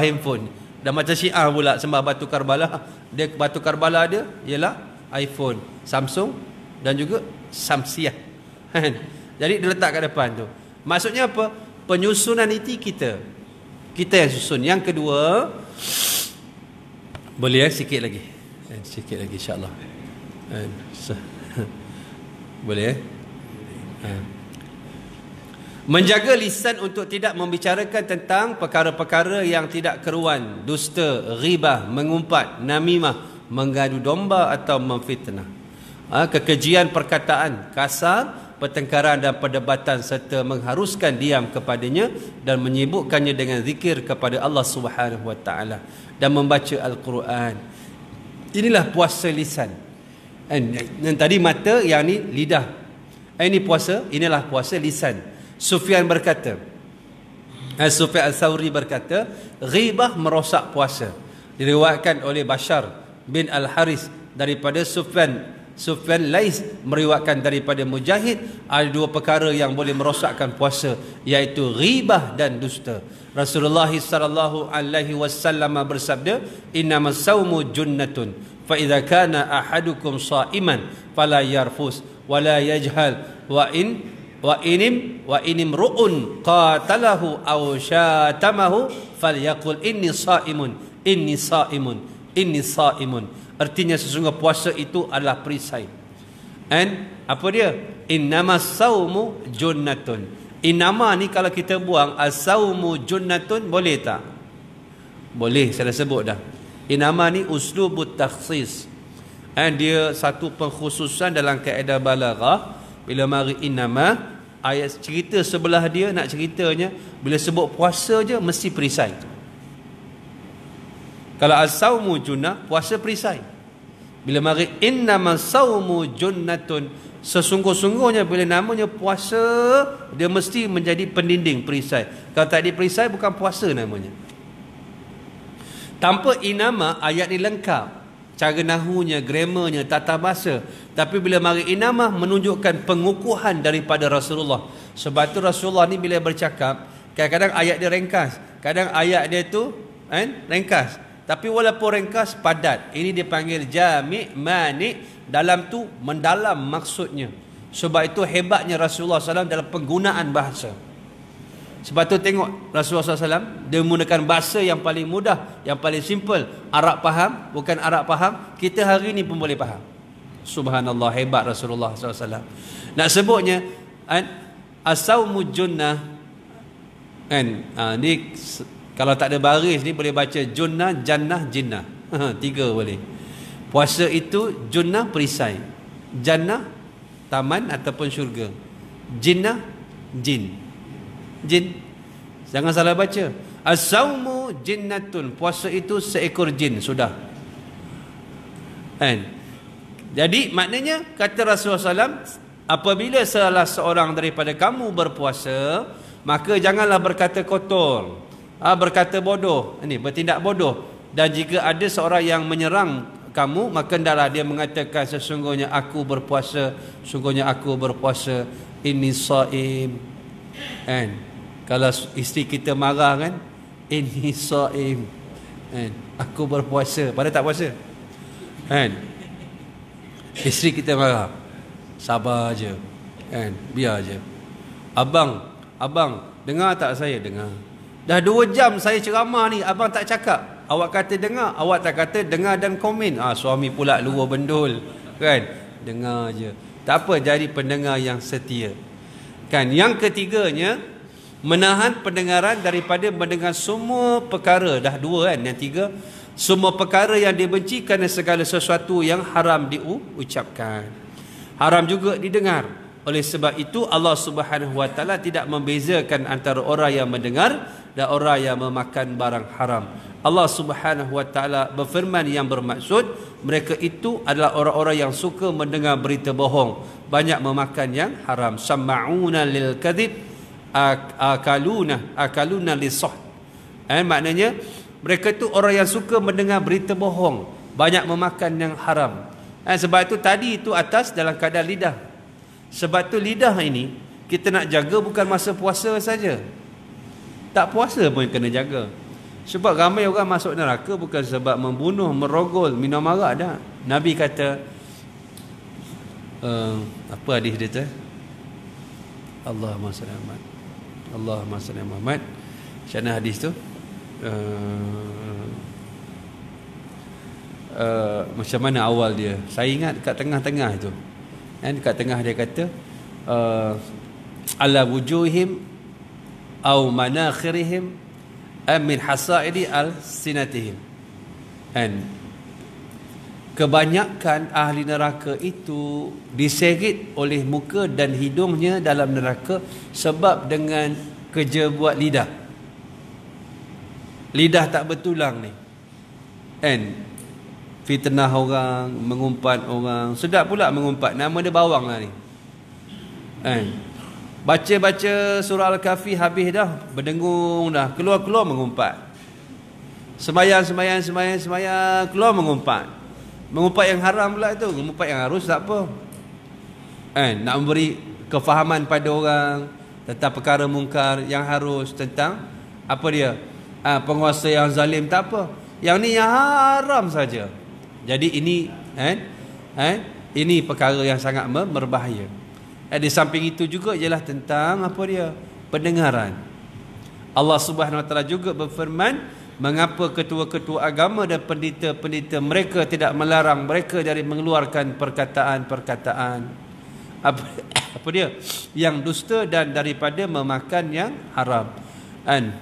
handphone. Dan macam Syiah pula sembah batu Karbala. Dia batu Karbala dia ialah iPhone, Samsung dan juga Samsiah. Jadi dia letak kat depan tu. Maksudnya apa? Penyusunan itu kita yang susun. Yang kedua, boleh sikit lagi. Sikit lagi insya-Allah. Boleh Menjaga lisan untuk tidak membicarakan tentang perkara-perkara yang tidak keruan, dusta, ghibah, mengumpat, namimah, mengadu domba atau memfitnah. Kekejian perkataan kasar, pertengkaran dan perdebatan serta mengharuskan diam kepadanya dan menyibukkannya dengan zikir kepada Allah Subhanahu wa taala dan membaca Al-Quran. Inilah puasa lisan. Dan tadi mata, yang ni lidah. Ini puasa, inilah puasa lisan. Sufyan berkata, Sufyan Al-Thawri berkata, ghibah merosak puasa. Diriwayatkan oleh Bashar bin Al-Haris daripada Sufyan Lais meriwayatkan daripada Mujahid, ada dua perkara yang boleh merosakkan puasa, iaitu ghibah dan dusta. Rasulullah sallallahu alaihi wasallam bersabda, innamas saumu junnatun fa idza kana ahadukum sha'iman fala yarfus wala yajhal wa inim ru'un qatalahu aw syatamahu falyaqul inni saimun. Artinya sesungguhnya puasa itu adalah perisai. And apa dia? Innamas saumu junnatun. Innama ni kalau kita buang, as-saumu junnatun, boleh tak? Boleh, saya dah sebut dah. Innama ni uslubut takhsis. And dia satu pengkhususan dalam kaedah balaghah. Bila mari innama, ayat cerita sebelah dia nak ceritanya, bila sebut puasa je mesti perisai. Kalau as-saumu junnah, puasa perisai. Bila mari innamas saumu junnatun, sesungguh-sungguhnya bila namanya puasa, dia mesti menjadi pendinding, perisai. Kalau tak diperisai, bukan puasa namanya. Tanpa inama, ayat ni lengkap. Cara nahunya, grammarnya, tata bahasa. Tapi bila mari inamah, menunjukkan pengukuhan daripada Rasulullah. Sebab tu Rasulullah ni bila bercakap, kadang-kadang ayat dia ringkas, kadang ayat dia tu ringkas. Tapi walaupun ringkas, padat. Ini dipanggil jami' mani'. Dalam tu mendalam maksudnya. Sebab itu hebatnya Rasulullah SAW dalam penggunaan bahasa. Sebab tu tengok Rasulullah SAW, dia menggunakan bahasa yang paling mudah, yang paling simple. Arab faham, bukan Arab faham, kita hari ni pun boleh faham. Subhanallah, hebat Rasulullah SAW. Nak sebutnya as-saumu junnah, ni kalau tak ada baris ni boleh baca junnah, jannah, jinnah. Tiga boleh. Puasa itu junnah, perisai. Jannah, taman ataupun syurga. Jinnah, jin. Jin. Jangan salah baca. As-saumu jinnatun. Puasa itu seekor jin. Sudah. Jadi maknanya kata Rasulullah SAW, apabila salah seorang daripada kamu berpuasa, maka janganlah berkata kotor, berkata bodoh, bertindak bodoh. Dan jika ada seorang yang menyerang kamu, maka hendaklah dia mengatakan, sesungguhnya aku berpuasa, sesungguhnya aku berpuasa, inni shaim. Kalau isteri kita marah kan, inni shaim, aku berpuasa, padahal tak puasa. Isteri kita marah, sabar je, biar je. Abang, dengar tak saya? Dengar. Dah 2 jam saya ceramah ni, abang tak cakap. Awak kata dengar, awak tak kata dengar dan komen. Suami pula luar bendul, kan? Dengar je. Tak apa, jadi pendengar yang setia. Kan? Yang ketiganya, menahan pendengaran daripada mendengar semua perkara. Dah 2 kan? Yang 3, semua perkara yang dibenci kerana segala sesuatu yang haram diucapkan, haram juga didengar. Oleh sebab itu Allah Subhanahu wa taala tidak membezakan antara orang yang mendengar dan orang yang memakan barang haram. Allah Subhanahu wa taala berfirman yang bermaksud mereka itu adalah orang-orang yang suka mendengar berita bohong, banyak memakan yang haram. Sama'una lil kadhib, akaluna lisah. Maknanya mereka itu orang yang suka mendengar berita bohong, banyak memakan yang haram. Sebab itu tadi itu atas dalam keadaan lidah. Sebab tu lidah ini kita nak jaga bukan masa puasa saja. Tak puasa pun kena jaga. Sebab ramai orang masuk neraka bukan sebab membunuh, merogol, minum arak dah. Nabi kata apa hadis dia tu? Allahumma salli Muhammad. Allahumma salli Muhammad. Macam mana hadis tu? Macam mana awal dia? Saya ingat dekat tengah-tengah itu. Dekat tengah dia kata ala wujuhim au manakhirihim am min hasaidi al-sinatihim. And kebanyakan ahli neraka itu diseret oleh muka dan hidungnya dalam neraka sebab dengan kerja buat lidah. Lidah tak bertulang ni. And fitnah orang, mengumpat orang. Sedap pula mengumpat. Nama dia bawang lah ni. Baca-baca surah Al-Kahfi habis dah, berdengung dah, keluar-keluar mengumpat. Sembayang, keluar mengumpat. Mengumpat yang haram pula tu. Mengumpat yang harus tak apa. Nak memberi kefahaman pada orang tentang perkara mungkar yang harus, tentang apa dia? Penguasa yang zalim tak apa. Yang ni yang haram saja. Jadi ini ini perkara yang sangat berbahaya. Di samping itu juga ialah tentang apa dia? Pendengaran. Allah Subhanahu Wa Taala juga berfirman, mengapa ketua-ketua agama dan pendeta-pendeta mereka tidak melarang mereka dari mengeluarkan perkataan-perkataan apa dia? Yang dusta dan daripada memakan yang haram.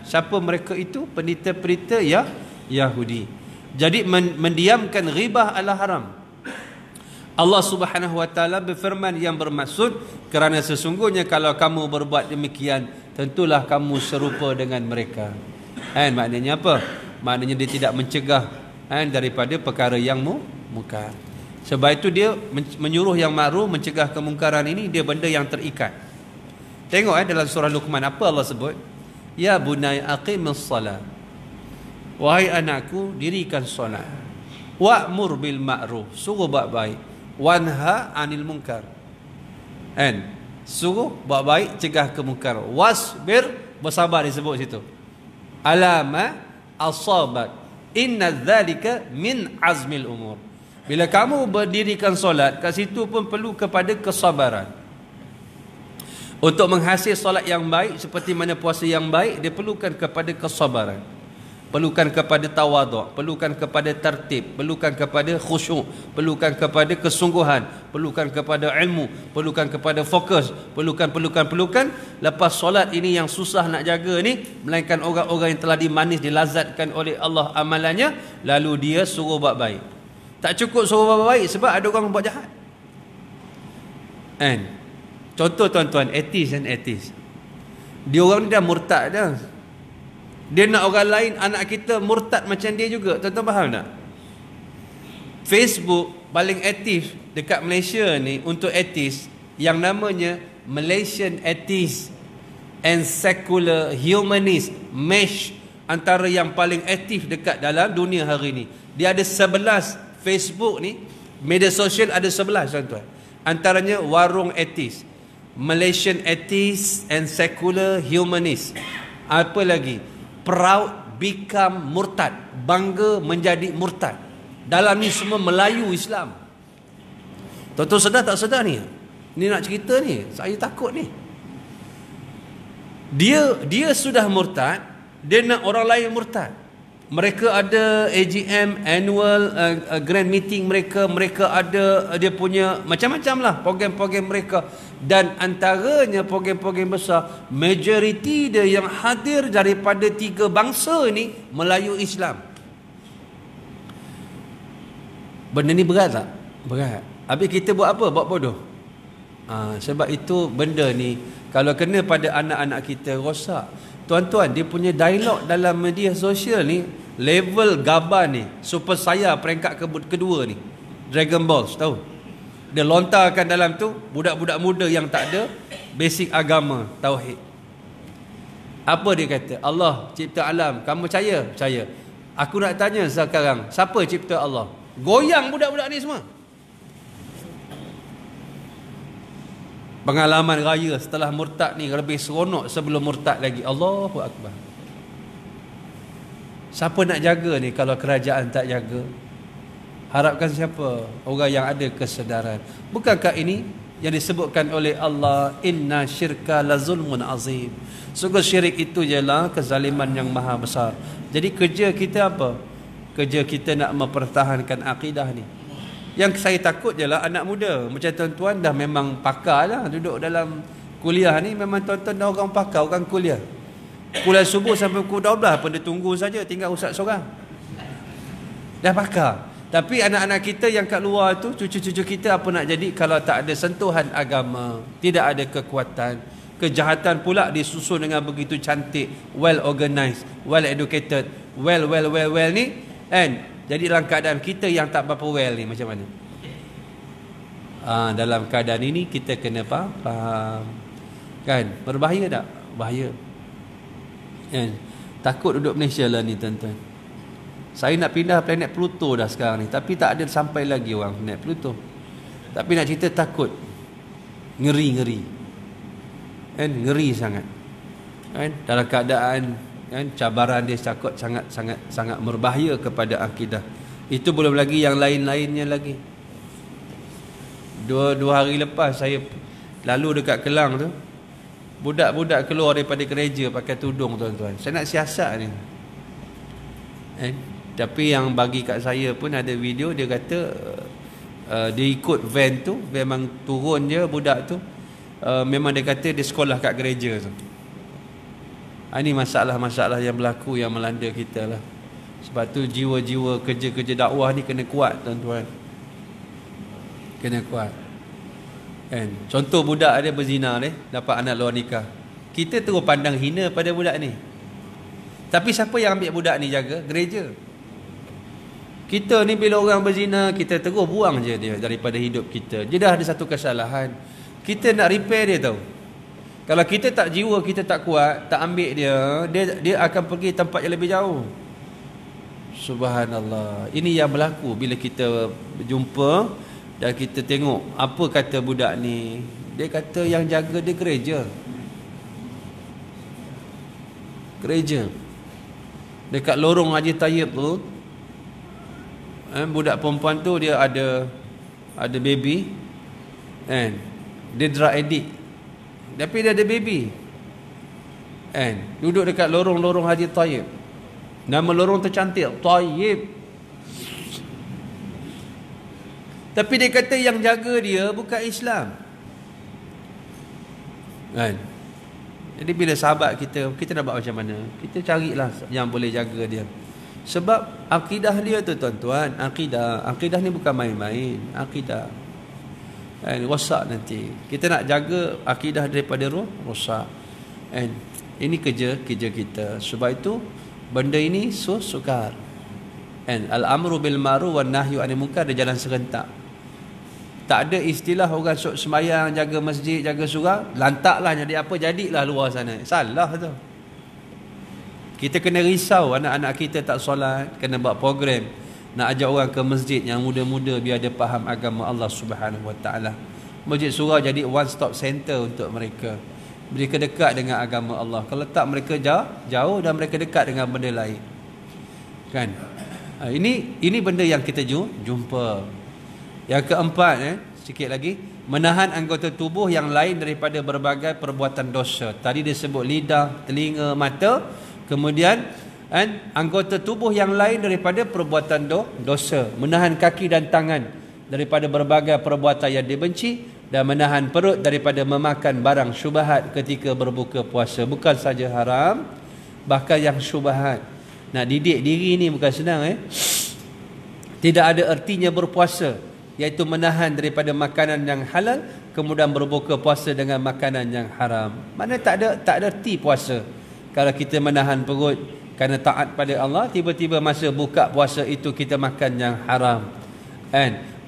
Siapa mereka itu? Pendeta-pendeta Yahudi. Jadi mendiamkan ghibah adalah haram. Allah Subhanahu Wa Taala berfirman yang bermaksud, kerana sesungguhnya kalau kamu berbuat demikian, tentulah kamu serupa dengan mereka. Maknanya apa? Maknanya dia tidak mencegah daripada perkara yang mungkar. Sebab itu dia menyuruh yang ma'ruf, mencegah kemungkaran ini, dia benda yang terikat. Tengok dalam surah Luqman apa Allah sebut? Ya bunai aqimus salat. Wahai anakku, dirikan solat. Wa'mur bil ma'ruf, suruh buat baik. Wanha 'anil munkar. Suruh buat baik, cegah kemungkar. Wasbir, bersabar disebut situ. Alama asabat. Inna dzalika min azmil umur. Bila kamu berdirikan solat, kat situ pun perlu kepada kesabaran. Untuk menghasil solat yang baik, seperti mana puasa yang baik, dia perlukan kepada kesabaran. Perlukan kepada tawaduk, perlukan kepada tertib, perlukan kepada khusyuk, perlukan kepada kesungguhan, perlukan kepada ilmu, perlukan kepada fokus, perlukan. Lepas solat ini yang susah nak jaga ni, melainkan orang-orang yang telah dimanis, dilazatkan oleh Allah amalannya, lalu dia suruh buat baik. Tak cukup suruh buat baik sebab ada orang buat jahat. Contoh tuan-tuan, etis. Dia orang ni dah murtad dah. Dia nak orang lain, anak kita murtad macam dia juga. Tuan-tuan faham tak? Facebook paling aktif dekat Malaysia ni untuk etis, yang namanya Malaysian Atheist and Secular Humanist Mesh, antara yang paling aktif dekat dalam dunia hari ni. Dia ada 11 Facebook ni, media sosial ada 11 tuan-tuan. Antaranya Warung Etis, Malaysian Atheist and Secular Humanist. Apa lagi? Proud become murtad, bangga menjadi murtad. Dalam ni semua Melayu Islam. Tuan-tuan sedar tak sedar ni? Ni nak cerita ni, saya takut ni. Dia sudah murtad, dia nak orang lain murtad. Mereka ada AGM, annual grand meeting mereka ada dia punya macam-macam lah program-program mereka. Dan antaranya program-program besar, majoriti dia yang hadir daripada 3 bangsa ni Melayu Islam. Benda ni berat tak? Berat. Habis kita buat apa? Buat bodoh. Sebab itu benda ni kalau kena pada anak-anak kita rosak. Tuan-tuan, dia punya dialog dalam media sosial ni level gaban ni, Super Saya peringkat kedua ni, Dragon Balls, tahu? Dia lontarkan dalam tu budak-budak muda yang tak ada basic agama, tauhid. Apa dia kata? Allah cipta alam, kamu percaya? Percaya. Aku nak tanya sekarang, siapa cipta Allah? Goyang budak-budak ni semua. Pengalaman raya setelah murtad ni lebih seronok sebelum murtad lagi. Allahu Akbar. Siapa nak jaga ni kalau kerajaan tak jaga? Harapkan siapa? Orang yang ada kesedaran. Bukankah ini yang disebutkan oleh Allah, inna syirka la zulmun azim. Sungguh syirik itu ialah kezaliman yang maha besar. Jadi kerja kita apa? Kerja kita nak mempertahankan akidah ni. Yang saya takut ialah anak muda. Macam tuan-tuan dah memang pakar lah duduk dalam kuliah ni. Memang tuan-tuan dah orang pakar, orang kuliah. Pukul subuh sampai pukul 12 pun dia tunggu saja, tinggal ustaz seorang. Dah pakar. Tapi anak-anak kita yang kat luar tu, cucu-cucu kita apa nak jadi kalau tak ada sentuhan agama, tidak ada kekuatan. Kejahatan pula disusun dengan begitu cantik, well organized, well educated, well ni, kan? Jadi dalam keadaan kita yang tak berapa well ni macam mana? Dalam keadaan ini kita kena faham. Kan? Berbahaya tak? Bahaya. Kan? Takut duduk Malaysia lah ni tuan-tuan. Saya nak pindah planet Pluto dah sekarang ni, tapi tak ada sampai lagi orang planet Pluto. Tapi nak cerita takut. Ngeri. Kan? Ngeri sangat. Kan? Dalam keadaan kan cabaran dia sangat berbahaya kepada akidah. Itu belum lagi yang lain-lainnya lagi. Dua hari lepas saya lalu dekat Kelang tu, budak-budak keluar daripada gereja pakai tudung tuan-tuan. Saya nak siasat ni. Tapi yang bagi kat saya pun ada video, dia kata dia ikut van tu, memang turun je budak tu, memang dia kata dia sekolah kat gereja tu. Ini masalah-masalah yang berlaku yang melanda kita lah. Sebab tu jiwa-jiwa kerja-kerja dakwah ni kena kuat tuan-tuan. Kena kuat. Kan? Contoh budak ada berzina ni, dapat anak luar nikah. Kita terus pandang hina pada budak ni. Tapi siapa yang ambil budak ni jaga? Gereja. Kita ni bila orang berzina, kita terus buang je dia daripada hidup kita. Dia dah ada satu kesalahan. Kita nak repair dia tau. Kalau kita tak jiwa, kita tak kuat, tak ambil dia akan pergi tempat yang lebih jauh. Subhanallah. Ini yang berlaku bila kita berjumpa dan kita tengok apa kata budak ni. Dia kata yang jaga dia gereja. Gereja. Dekat lorong Haji Tayyib tu, budak perempuan tu dia ada baby, kan? Dia drug addict, tapi dia ada baby, kan? Duduk dekat lorong Haji Tayyib. Nama lorong tercantik, Tayyib. Tapi dia kata yang jaga dia bukan Islam, kan? Jadi bila sahabat kita nak buat macam mana? Kita carilah yang boleh jaga dia. Sebab akidah dia tu tuan-tuan, akidah ni bukan main-main, akidah. Rosak nanti. Kita nak jaga akidah daripada rosak. Ini kerja kita. Sebab itu benda ini sukar. Al-amru bil ma'ruf wan nahyu 'anil munkar dia jalan serentak. Tak ada istilah orang sok sembahyang, jaga masjid, jaga surau, lantaklah jadi apa, jadilah luar sana. Salah tu. Kita kena risau anak-anak kita tak solat, kena buat program nak ajak orang ke masjid yang muda-muda biar dia faham agama Allah Subhanahu Wa Taala. Masjid surau jadi one stop center untuk mereka. Mereka dekat dengan agama Allah. Kalau tak mereka jauh dan mereka dekat dengan benda lain. Kan? Ini benda yang kita jumpa. Yang keempat, sikit lagi, menahan anggota tubuh yang lain daripada berbagai perbuatan dosa. Tadi disebut lidah, telinga, mata. Kemudian anggota tubuh yang lain daripada perbuatan dosa. Menahan kaki dan tangan daripada berbagai perbuatan yang dibenci. Dan menahan perut daripada memakan barang syubhat ketika berbuka puasa. Bukan saja haram, bahkan yang syubhat. Nak didik diri ni bukan senang. Tidak ada artinya berpuasa, iaitu menahan daripada makanan yang halal, kemudian berbuka puasa dengan makanan yang haram. Mana tak ada erti puasa. Kalau kita menahan perut kerana taat pada Allah, tiba-tiba masa buka puasa itu kita makan yang haram.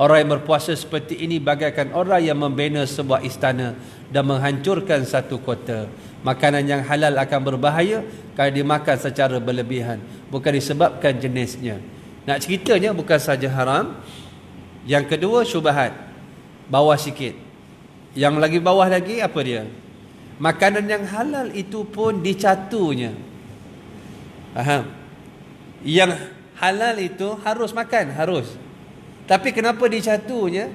Orang yang berpuasa seperti ini bagaikan orang yang membina sebuah istana dan menghancurkan satu kota. Makanan yang halal akan berbahaya kalau dimakan secara berlebihan, bukan disebabkan jenisnya. Nak ceritanya bukan saja haram. Yang kedua, syubhat. Bawah sikit. Yang lagi bawah lagi, apa dia? Makanan yang halal itu pun dicatunya. Faham? Yang halal itu harus makan, harus. Tapi kenapa dicatunya?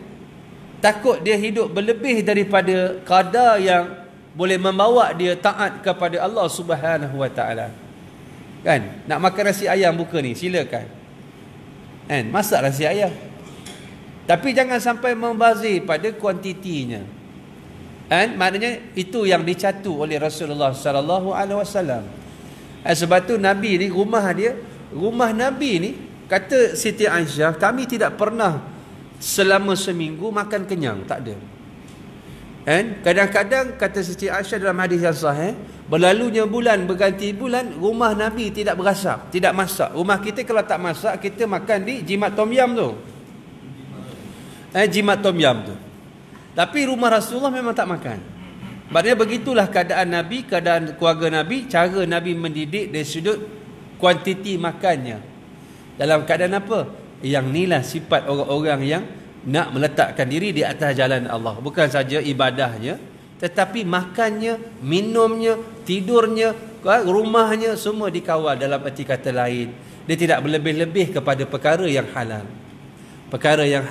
Takut dia hidup berlebih daripada kadar yang boleh membawa dia taat kepada Allah Subhanahu Wa Taala. Kan? Nak makan nasi ayam buka ni, silakan. Masak nasi ayam. Tapi jangan sampai membazir pada kuantitinya. Maknanya itu yang dicatu oleh Rasulullah sallallahu alaihi wasallam. Sebab tu Nabi ni, rumah Nabi ni, kata Siti Aisyah, kami tidak pernah selama seminggu makan kenyang, tak ada. Kadang-kadang kata Siti Aisyah dalam hadis yang sahih, berlalunya bulan berganti bulan, rumah Nabi tidak berasak, tidak masak. Rumah kita kalau tak masak, kita makan di jimat tom yam tu. Jimat tom yam tu. Tapi rumah Rasulullah memang tak makan. Maknanya begitulah keadaan Nabi, keadaan keluarga Nabi, cara Nabi mendidik dari sudut kuantiti makannya. Dalam keadaan apa? Yang inilah sifat orang-orang yang nak meletakkan diri di atas jalan Allah. Bukan saja ibadahnya, tetapi makannya, minumnya, tidurnya, rumahnya semua dikawal. Dalam arti kata lain, dia tidak berlebih-lebih kepada perkara yang halal, perkara yang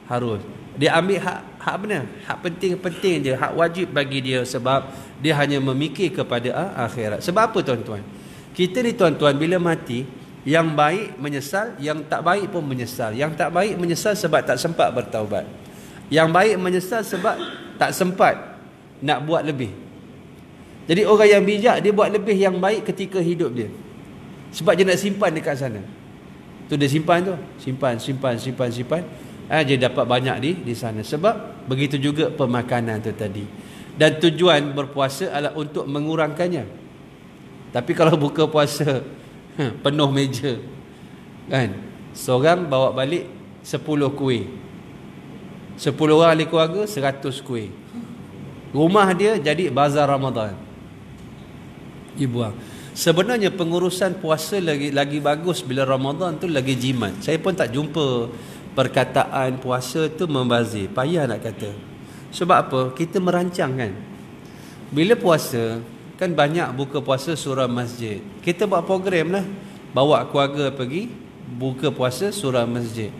harus. Dia ambil hak benar, hak penting-penting je, hak wajib bagi dia, sebab dia hanya memikir kepada akhirat. Sebab apa tuan-tuan? Kita ni tuan-tuan, bila mati, yang baik menyesal, yang tak baik pun menyesal. Yang tak baik menyesal sebab tak sempat bertaubat. Yang baik menyesal sebab tak sempat nak buat lebih. Jadi orang yang bijak, dia buat lebih yang baik ketika hidup dia, sebab dia nak simpan dekat sana. Tu dia simpan tu, simpan. Dia dapat banyak di sana. Sebab begitu juga pemakanan tu tadi. Dan tujuan berpuasa adalah untuk mengurangkannya. Tapi kalau buka puasa penuh meja, kan, seorang bawa balik 10 kuih, 10 orang ahli keluarga 100 kuih. Rumah dia jadi bazar Ramadan, dibuang. Sebenarnya pengurusan puasa lagi bagus bila Ramadan tu lagi jimat. Saya pun tak jumpa perkataan puasa tu membazir. Payah nak kata. Sebab apa? Kita merancang kan. Bila puasa kan banyak buka puasa surah masjid. Kita buat program lah, bawa keluarga pergi buka puasa surah masjid.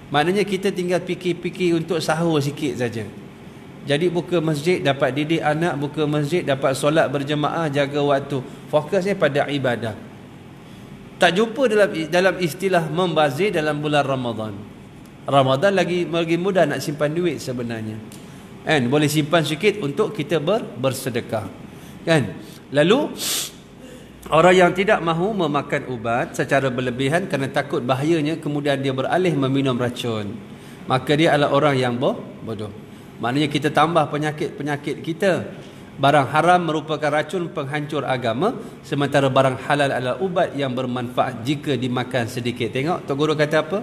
Maknanya kita tinggal fikir-fikir untuk sahur sikit saja. Jadi buka masjid, dapat didik anak, buka masjid, dapat solat berjemaah, jaga waktu. Fokusnya pada ibadah. Tak jumpa dalam istilah membazir dalam bulan Ramadan. Ramadan lagi mudah nak simpan duit sebenarnya. Kan? Boleh simpan sikit untuk kita bersedekah. Kan? Lalu orang yang tidak mahu memakan ubat secara berlebihan kerana takut bahayanya, kemudian dia beralih meminum racun, maka dia adalah orang yang bodoh. Maknanya kita tambah penyakit kita. Barang haram merupakan racun penghancur agama, sementara barang halal adalah ubat yang bermanfaat jika dimakan sedikit. Tengok Tok Guru kata apa?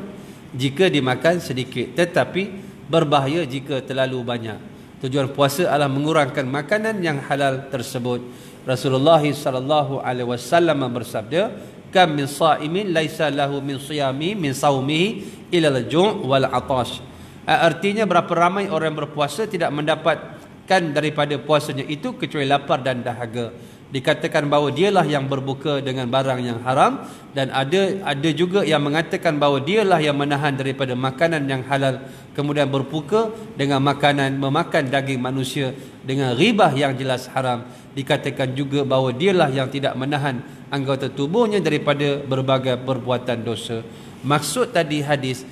Jika dimakan sedikit, tetapi berbahaya jika terlalu banyak. Tujuan puasa adalah mengurangkan makanan yang halal tersebut. Rasulullah sallallahu alaihi wasallam bersabda, "Kam min sha'imin laisa lahu min siyami min saumihi illa al-ju' wal 'atash." Artinya berapa ramai orang berpuasa tidak mendapatkan daripada puasanya itu kecuali lapar dan dahaga. Dikatakan bahawa dialah yang berbuka dengan barang yang haram, dan ada juga yang mengatakan bahawa dialah yang menahan daripada makanan yang halal, kemudian berbuka dengan memakan daging manusia dengan ribah yang jelas haram. Dikatakan juga bahawa dialah yang tidak menahan anggota tubuhnya daripada berbagai perbuatan dosa. Maksud tadi hadis,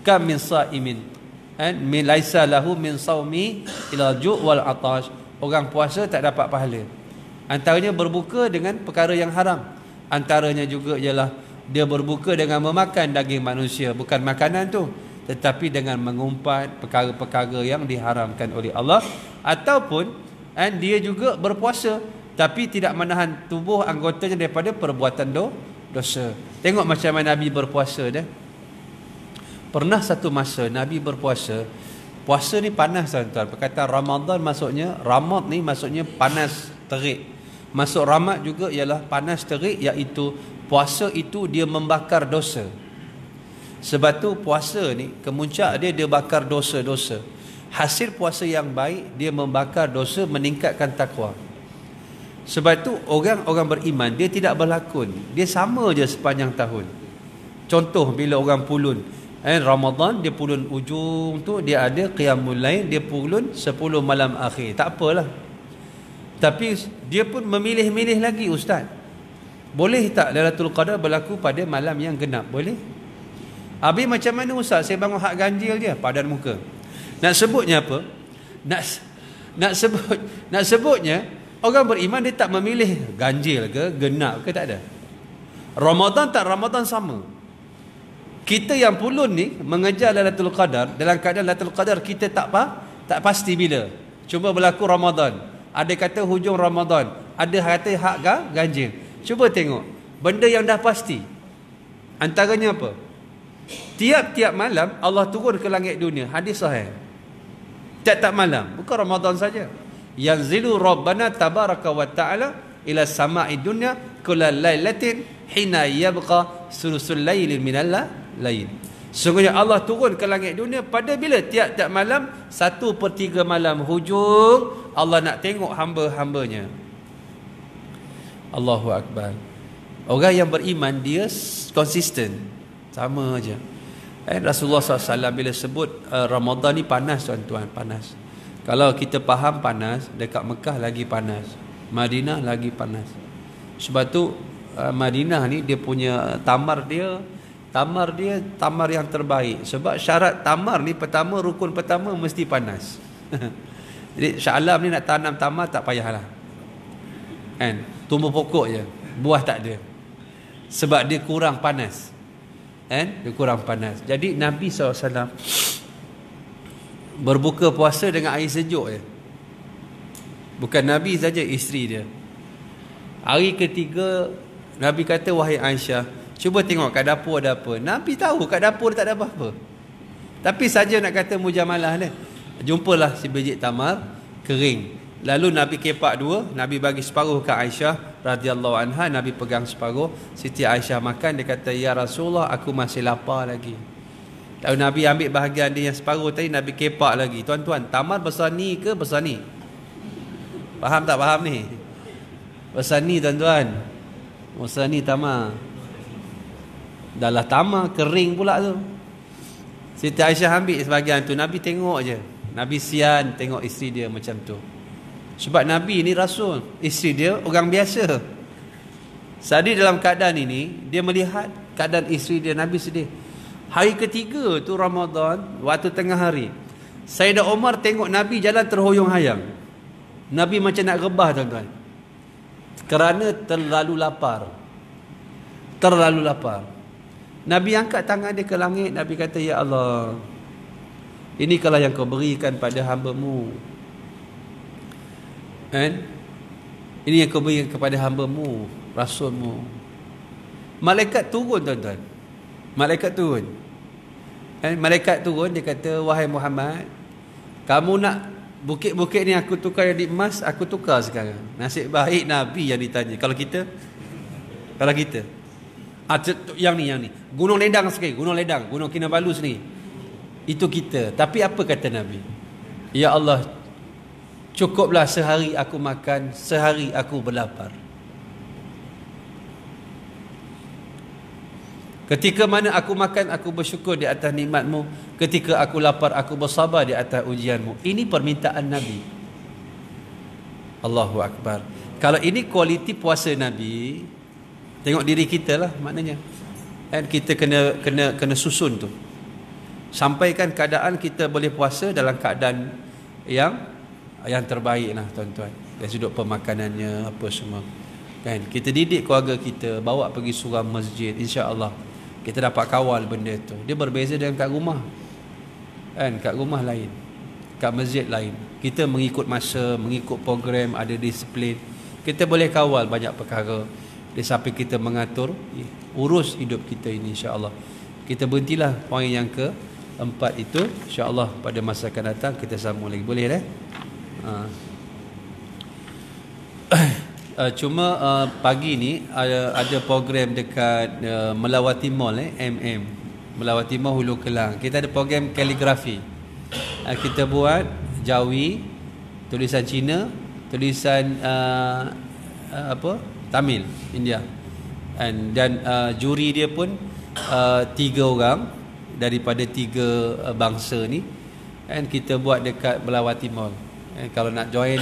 kam min sa'imin min laisa lahu min saumi ila ju' wal 'atash. Orang puasa tak dapat pahala. Antaranya berbuka dengan perkara yang haram. Antaranya juga ialah dia berbuka dengan memakan daging manusia, bukan makanan tu, tetapi dengan mengumpat perkara-perkara yang diharamkan oleh Allah. Ataupun dia juga berpuasa tapi tidak menahan tubuh anggotanya daripada perbuatan dosa. Tengok macam mana Nabi berpuasa dah. Pernah satu masa Nabi berpuasa. Puasa ni panas tuan-tuan. Perkataan Ramadan maksudnya, Ramad ni maksudnya panas terik. Masuk Ramad juga ialah panas terik, iaitu puasa itu dia membakar dosa. Sebab tu puasa ni kemuncak dia bakar dosa-dosa. Hasil puasa yang baik, dia membakar dosa, meningkatkan takwa. Sebab tu orang beriman dia tidak berlakon, dia sama je sepanjang tahun. Contoh bila orang pulun Ramadan, dia pulun ujung tu dia ada qiyamul lail, dia pulun 10 malam akhir, tak apalah. Tapi dia pun memilih-milih lagi, ustaz, boleh tak Lailatul Qadar berlaku pada malam yang genap? Boleh. Habis macam mana ustaz, saya bangun hak ganjil je, padan muka. Nak sebutnya apa? Nak sebutnya Orang beriman dia tak memilih ganjil ke, genap ke, tak ada. Ramadan tak Ramadan sama. Kita yang pulun ni mengejar Lailatul Qadar, dalam keadaan Lailatul Qadar kita tak pasti bila. Cuba berlaku Ramadan. Ada kata hujung Ramadan, ada kata hak ganjil. Cuba tengok. Benda yang dah pasti. Antaranya apa? Tiap-tiap malam Allah turun ke langit dunia. Hadis sahih. Tiap-tiap malam, bukan Ramadan saja. Yanzilu Rabbana tabaraka wa ta'ala ila sama'i dunya kullal lailatin hina yabqa sulusul lailin minal lail. Sungguhnya Allah turun ke langit dunia pada bila? Tiap-tiap malam, 1/3 malam hujung Allah nak tengok hamba-hambanya. Allahu Akbar. Orang yang beriman dia konsisten, sama aja. Rasulullah SAW bila sebut Ramadan ni panas, tuan-tuan, panas. Kalau kita faham panas, dekat Mekah lagi panas, Madinah lagi panas. Sebab tu Madinah ni dia punya tamar tamar yang terbaik. Sebab syarat tamar ni pertama, rukun pertama mesti panas. Jadi Shah Alam ni nak tanam tamar tak payahlah. Kan? Tumbuh pokok je, buah tak ada. Sebab dia kurang panas. Dia kurang panas. Jadi Nabi SAW berbuka puasa dengan air sejuk je. Bukan Nabi saja, isteri dia. Hari ketiga Nabi kata, wahai Aisyah, cuba tengok kat dapur ada apa. Nabi tahu kat dapur tak ada apa-apa, tapi saja nak kata mujamalah ni. Jumpalah si biji tamar kering. Lalu Nabi kepak dua, Nabi bagi separuh ke Aisyah radhiyallahu anha, Nabi pegang separuh. Siti Aisyah makan, dia kata, ya Rasulullah, aku masih lapar lagi. Lalu Nabi ambil bahagian dia yang separuh tadi, Nabi kepak lagi. Tuan-tuan, tamar besar ni ke besar ni? Faham tak faham ni? Besar ni tuan-tuan. Besar ni tamar. Dah lah tamar, kering pula tu. Siti Aisyah ambil sebahagian tu, Nabi tengok je. Nabi sian tengok isteri dia macam tu. Sebab Nabi ni Rasul, isteri dia orang biasa. Tadi dalam keadaan ini, dia melihat keadaan isteri dia, Nabi sedih. Hari ketiga tu Ramadan, waktu tengah hari, Sayyidah Umar tengok Nabi jalan terhoyong-hayang. Nabi macam nak rebah, tuan-tuan, kerana terlalu lapar. Terlalu lapar. Nabi angkat tangan dia ke langit, Nabi kata, ya Allah, ini kalau yang kau berikan pada hamba-Mu. Ini yang kau berikan kepada hamba-Mu, Rasul-Mu. Malaikat turun, tuan-tuan. Malaikat turun. Malaikat turun, dia kata, wahai Muhammad, kamu nak bukit-bukit ni aku tukar jadi emas, aku tukar sekarang. Nasib baik Nabi yang ditanya. Kalau kita yang ni Gunung Ledang sekali, Gunung Kinabalu sendiri, itu kita. Tapi apa kata Nabi? Ya Allah, cukuplah sehari aku makan, sehari aku berlapar. Ketika mana aku makan, aku bersyukur di atas nikmat-Mu. Ketika aku lapar, aku bersabar di atas ujian-Mu. Ini permintaan Nabi. Allahu Akbar. Kalau ini kualiti puasa Nabi, tengok diri kita lah maknanya. Kita kena susun tu. Sampaikan keadaan kita boleh puasa dalam keadaan yang terbaik lah, tuan-tuan. Dari sudut pemakanannya, apa semua. Kan? Kita didik keluarga kita, bawa pergi surau masjid, insya-Allah kita dapat kawal benda tu. Dia berbeza dengan kat rumah. Kat rumah lain, kat masjid lain. Kita mengikut masa, mengikut program, ada disiplin. Kita boleh kawal banyak perkara. Di samping kita mengatur urus hidup kita ini, insya-Allah. Kita berhentilah poin yang keempat itu, insya-Allah pada masa akan datang kita sambung lagi. Boleh cuma pagi ni ada program dekat Melawati Mall, Melawati Mall Hulu Kelang. Kita ada program kaligrafi. Kita buat Jawi, tulisan Cina, tulisan Tamil, India. Dan juri dia pun 3 orang daripada 3 bangsa ni. Kita buat dekat Melawati Mall. Kalau nak join,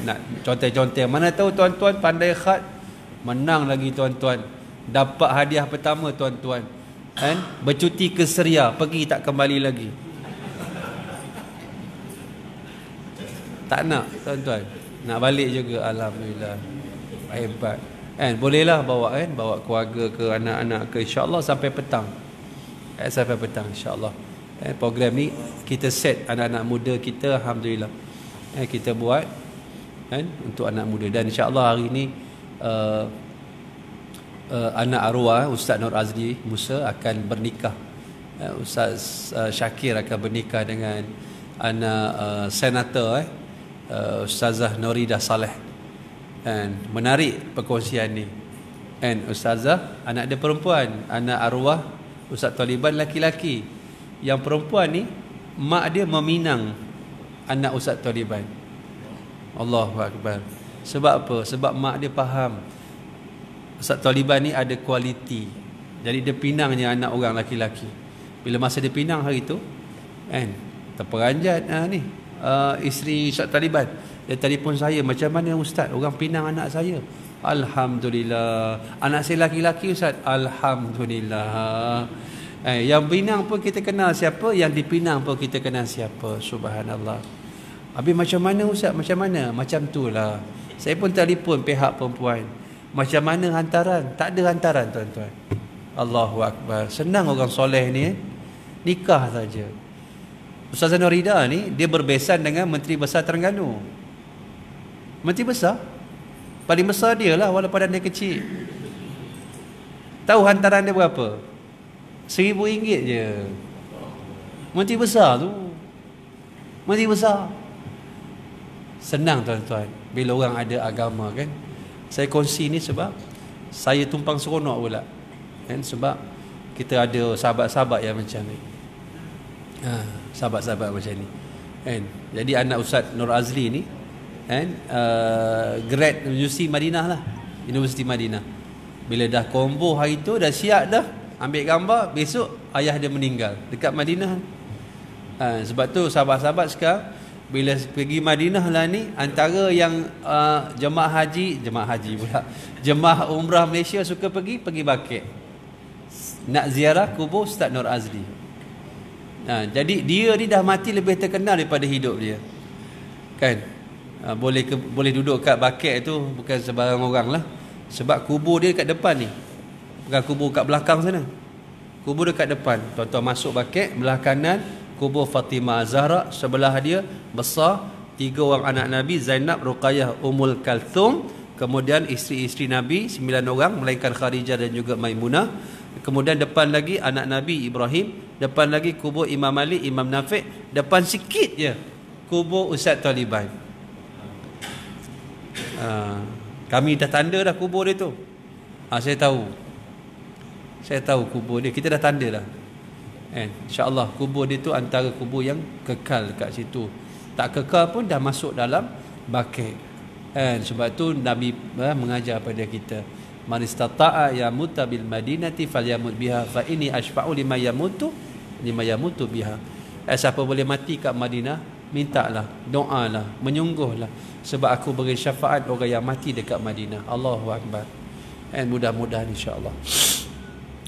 nak contoh-contoh, mana tahu tuan-tuan pandai khat, menang lagi tuan-tuan, dapat hadiah pertama tuan-tuan, bercuti ke Syria, pergi tak kembali lagi. Tak nak tuan-tuan. Nak balik juga, alhamdulillah. Hebat. Kan bolehlah bawa bawa keluarga ke anak-anak ke, insya-Allah sampai petang. Sampai petang insya-Allah. Program ni kita set anak-anak muda kita, alhamdulillah. Kita buat untuk anak muda, dan insya-Allah hari ni anak arwah Ustaz Nur Azli Musa akan bernikah. Ustaz Syakir akan bernikah dengan anak senator Ustazah Noridah Saleh. Menarik perkongsian ni. Ustazah anak dia perempuan, anak arwah Ustaz Taliban laki-laki. Yang perempuan ni mak dia meminang anak Ustaz Taliban. Allahu Akbar. Sebab apa? Sebab mak dia faham Ustaz Taliban ni ada kualiti. Jadi dia pinangnya anak orang laki-laki. Bila masa dia pinang hari tu, terperanjat isteri Ustaz Taliban. Dia telefon saya, macam mana Ustaz? Orang pinang anak saya. Alhamdulillah. Anak saya laki-laki Ustaz. Alhamdulillah. Yang pinang pun kita kenal siapa, yang dipinang pun kita kenal siapa. Subhanallah. Habis macam mana Ustaz? Macam mana? Macam tu lah. Saya pun telefon pihak perempuan. Macam mana hantaran? Tak ada hantaran tuan-tuan. Allahu Akbar. Senang orang soleh ni. Nikah saja. Ustazah Noridah ni dia berbesan dengan Menteri Besar Terengganu. Menteri Besar paling besar dia lah, walaupun dia kecil. Tahu hantaran dia berapa? RM1,000 je. Menteri Besar tu. Menteri Besar. Senang tuan-tuan bila orang ada agama kan. Saya kongsi ni sebab saya tumpang seronok pula kan, sebab kita ada sahabat-sahabat yang macam ni. Sahabat-sahabat macam ni kan. Jadi anak Ustaz Nur Azli ni grad Universiti Madinah lah. Universiti Madinah. Bila dah kombo hari tu, dah siap dah ambil gambar, besok ayah dia meninggal dekat Madinah. Sebab tu sahabat-sahabat sekarang bila pergi Madinah lah ni, antara yang jemaah haji pula, jemaah umrah Malaysia suka pergi Bakit nak ziarah kubur Ustaz Nur Azli. Jadi dia ni dah mati lebih terkenal daripada hidup dia kan. Boleh duduk kat Bakit tu bukan sebarang orang lah, sebab kubur dia kat depan ni, bukan kubur kat belakang sana. Kubur dia kat depan. Tuan-tuan masuk Bakit, belah kanan kubur Fatimah Zahra, sebelah dia besar 3 orang anak Nabi, Zainab, Ruqayyah, Ummul Kalthum. Kemudian isteri-isteri Nabi 9 orang melainkan Khadijah dan juga Maimunah. Kemudian depan lagi anak Nabi Ibrahim, depan lagi kubur Imam Malik, Imam Nafiq, depan sikit je kubur Ustaz Taliban. Kami dah tanda dah kubur dia tu. Saya tahu kubur dia, kita dah tanda dah. InsyaAllah kubur dia tu antara kubur yang kekal kat situ. Tak kekal pun dah masuk dalam Bakit. Sebab tu Nabi mengajar pada kita, man istata'a yamuta bil madinati falyamut biha fa inni ashfa'u lima yamutu biha. Siapa boleh mati kat Madinah, mintalah, doalah, menyungguhlah, sebab aku beri syafaat orang yang mati dekat Madinah. Allahu Akbar. Mudah-mudahan insya-Allah.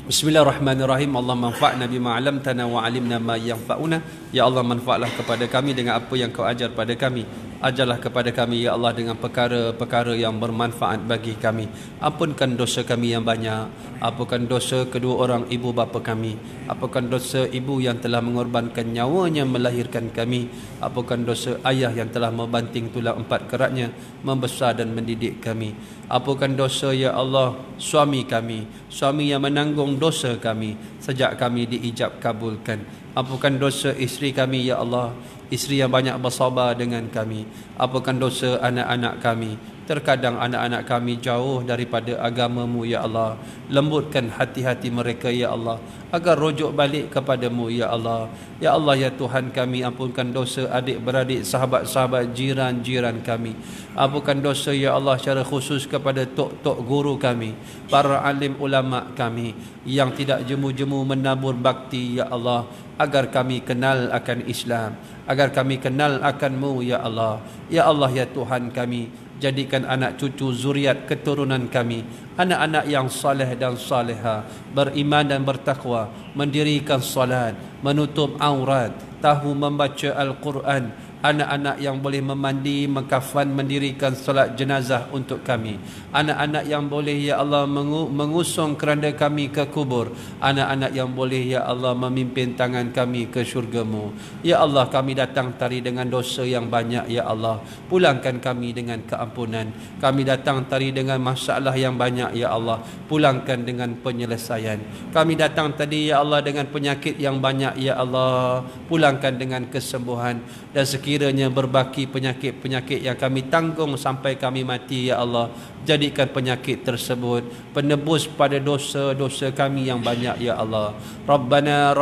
Bismillahirrahmanirrahim. Allah manfa'na bima 'allamtana wa 'alimna ma yanfa'una. Ya Allah, manfaatlah kepada kami dengan apa yang Kau ajar pada kami. Ajarlah kepada kami ya Allah dengan perkara-perkara yang bermanfaat bagi kami. Ampunkan dosa kami yang banyak. Ampunkan dosa kedua orang ibu bapa kami. Ampunkan dosa ibu yang telah mengorbankan nyawanya melahirkan kami. Ampunkan dosa ayah yang telah membanting tulang 4 keratnya membesar dan mendidik kami. Ampunkan dosa ya Allah suami kami, suami yang menanggung dosa kami sejak kami diijab kabulkan. Ampunkan dosa isteri kami ya Allah, isteri yang banyak bersabar dengan kami. Ampunkan dosa anak-anak kami. Terkadang anak-anak kami jauh daripada agamamu ya Allah. Lembutkan hati-hati mereka ya Allah, agar rujuk balik kepadamu ya Allah. Ya Allah ya Tuhan kami, ampunkan dosa adik-beradik, sahabat-sahabat, jiran-jiran kami. Ampunkan dosa ya Allah secara khusus kepada tok-tok guru kami, para alim ulama kami yang tidak jemu-jemu menabur bakti ya Allah, agar kami kenal akan Islam, agar kami kenal akan-Mu ya Allah. Ya Allah ya Tuhan kami, jadikan anak cucu zuriat keturunan kami anak-anak yang saleh dan saleha, beriman dan bertakwa, mendirikan salat, menutup aurat, tahu membaca Al-Quran, anak-anak yang boleh memandi, mengkafan, mendirikan solat jenazah untuk kami, anak-anak yang boleh ya Allah mengusung keranda kami ke kubur, anak-anak yang boleh ya Allah memimpin tangan kami ke syurga-Mu. Ya Allah, kami datang tadi dengan dosa yang banyak ya Allah, pulangkan kami dengan keampunan. Kami datang tadi dengan masalah yang banyak ya Allah, pulangkan dengan penyelesaian. Kami datang tadi ya Allah dengan penyakit yang banyak ya Allah, pulangkan dengan kesembuhan. Dan sekiranya berbaki penyakit-penyakit yang kami tanggung sampai kami mati ya Allah, jadikan penyakit tersebut penebus pada dosa-dosa kami yang banyak ya Allah. Rabbana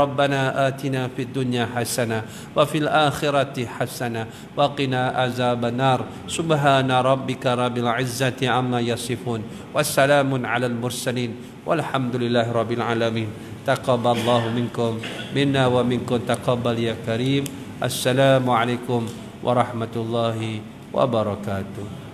atina fid dunya hasanah wa fil akhirati hasanah wa qina azabannar. Subhana rabbika rabbil izzati amma yasifun, wassalamun alal mursalin, walhamdulillahi rabbil alamin. Taqabbalallahu minkum minna wa minkum taqabbal ya karim. Assalamualaikum warahmatullahi wabarakatuh.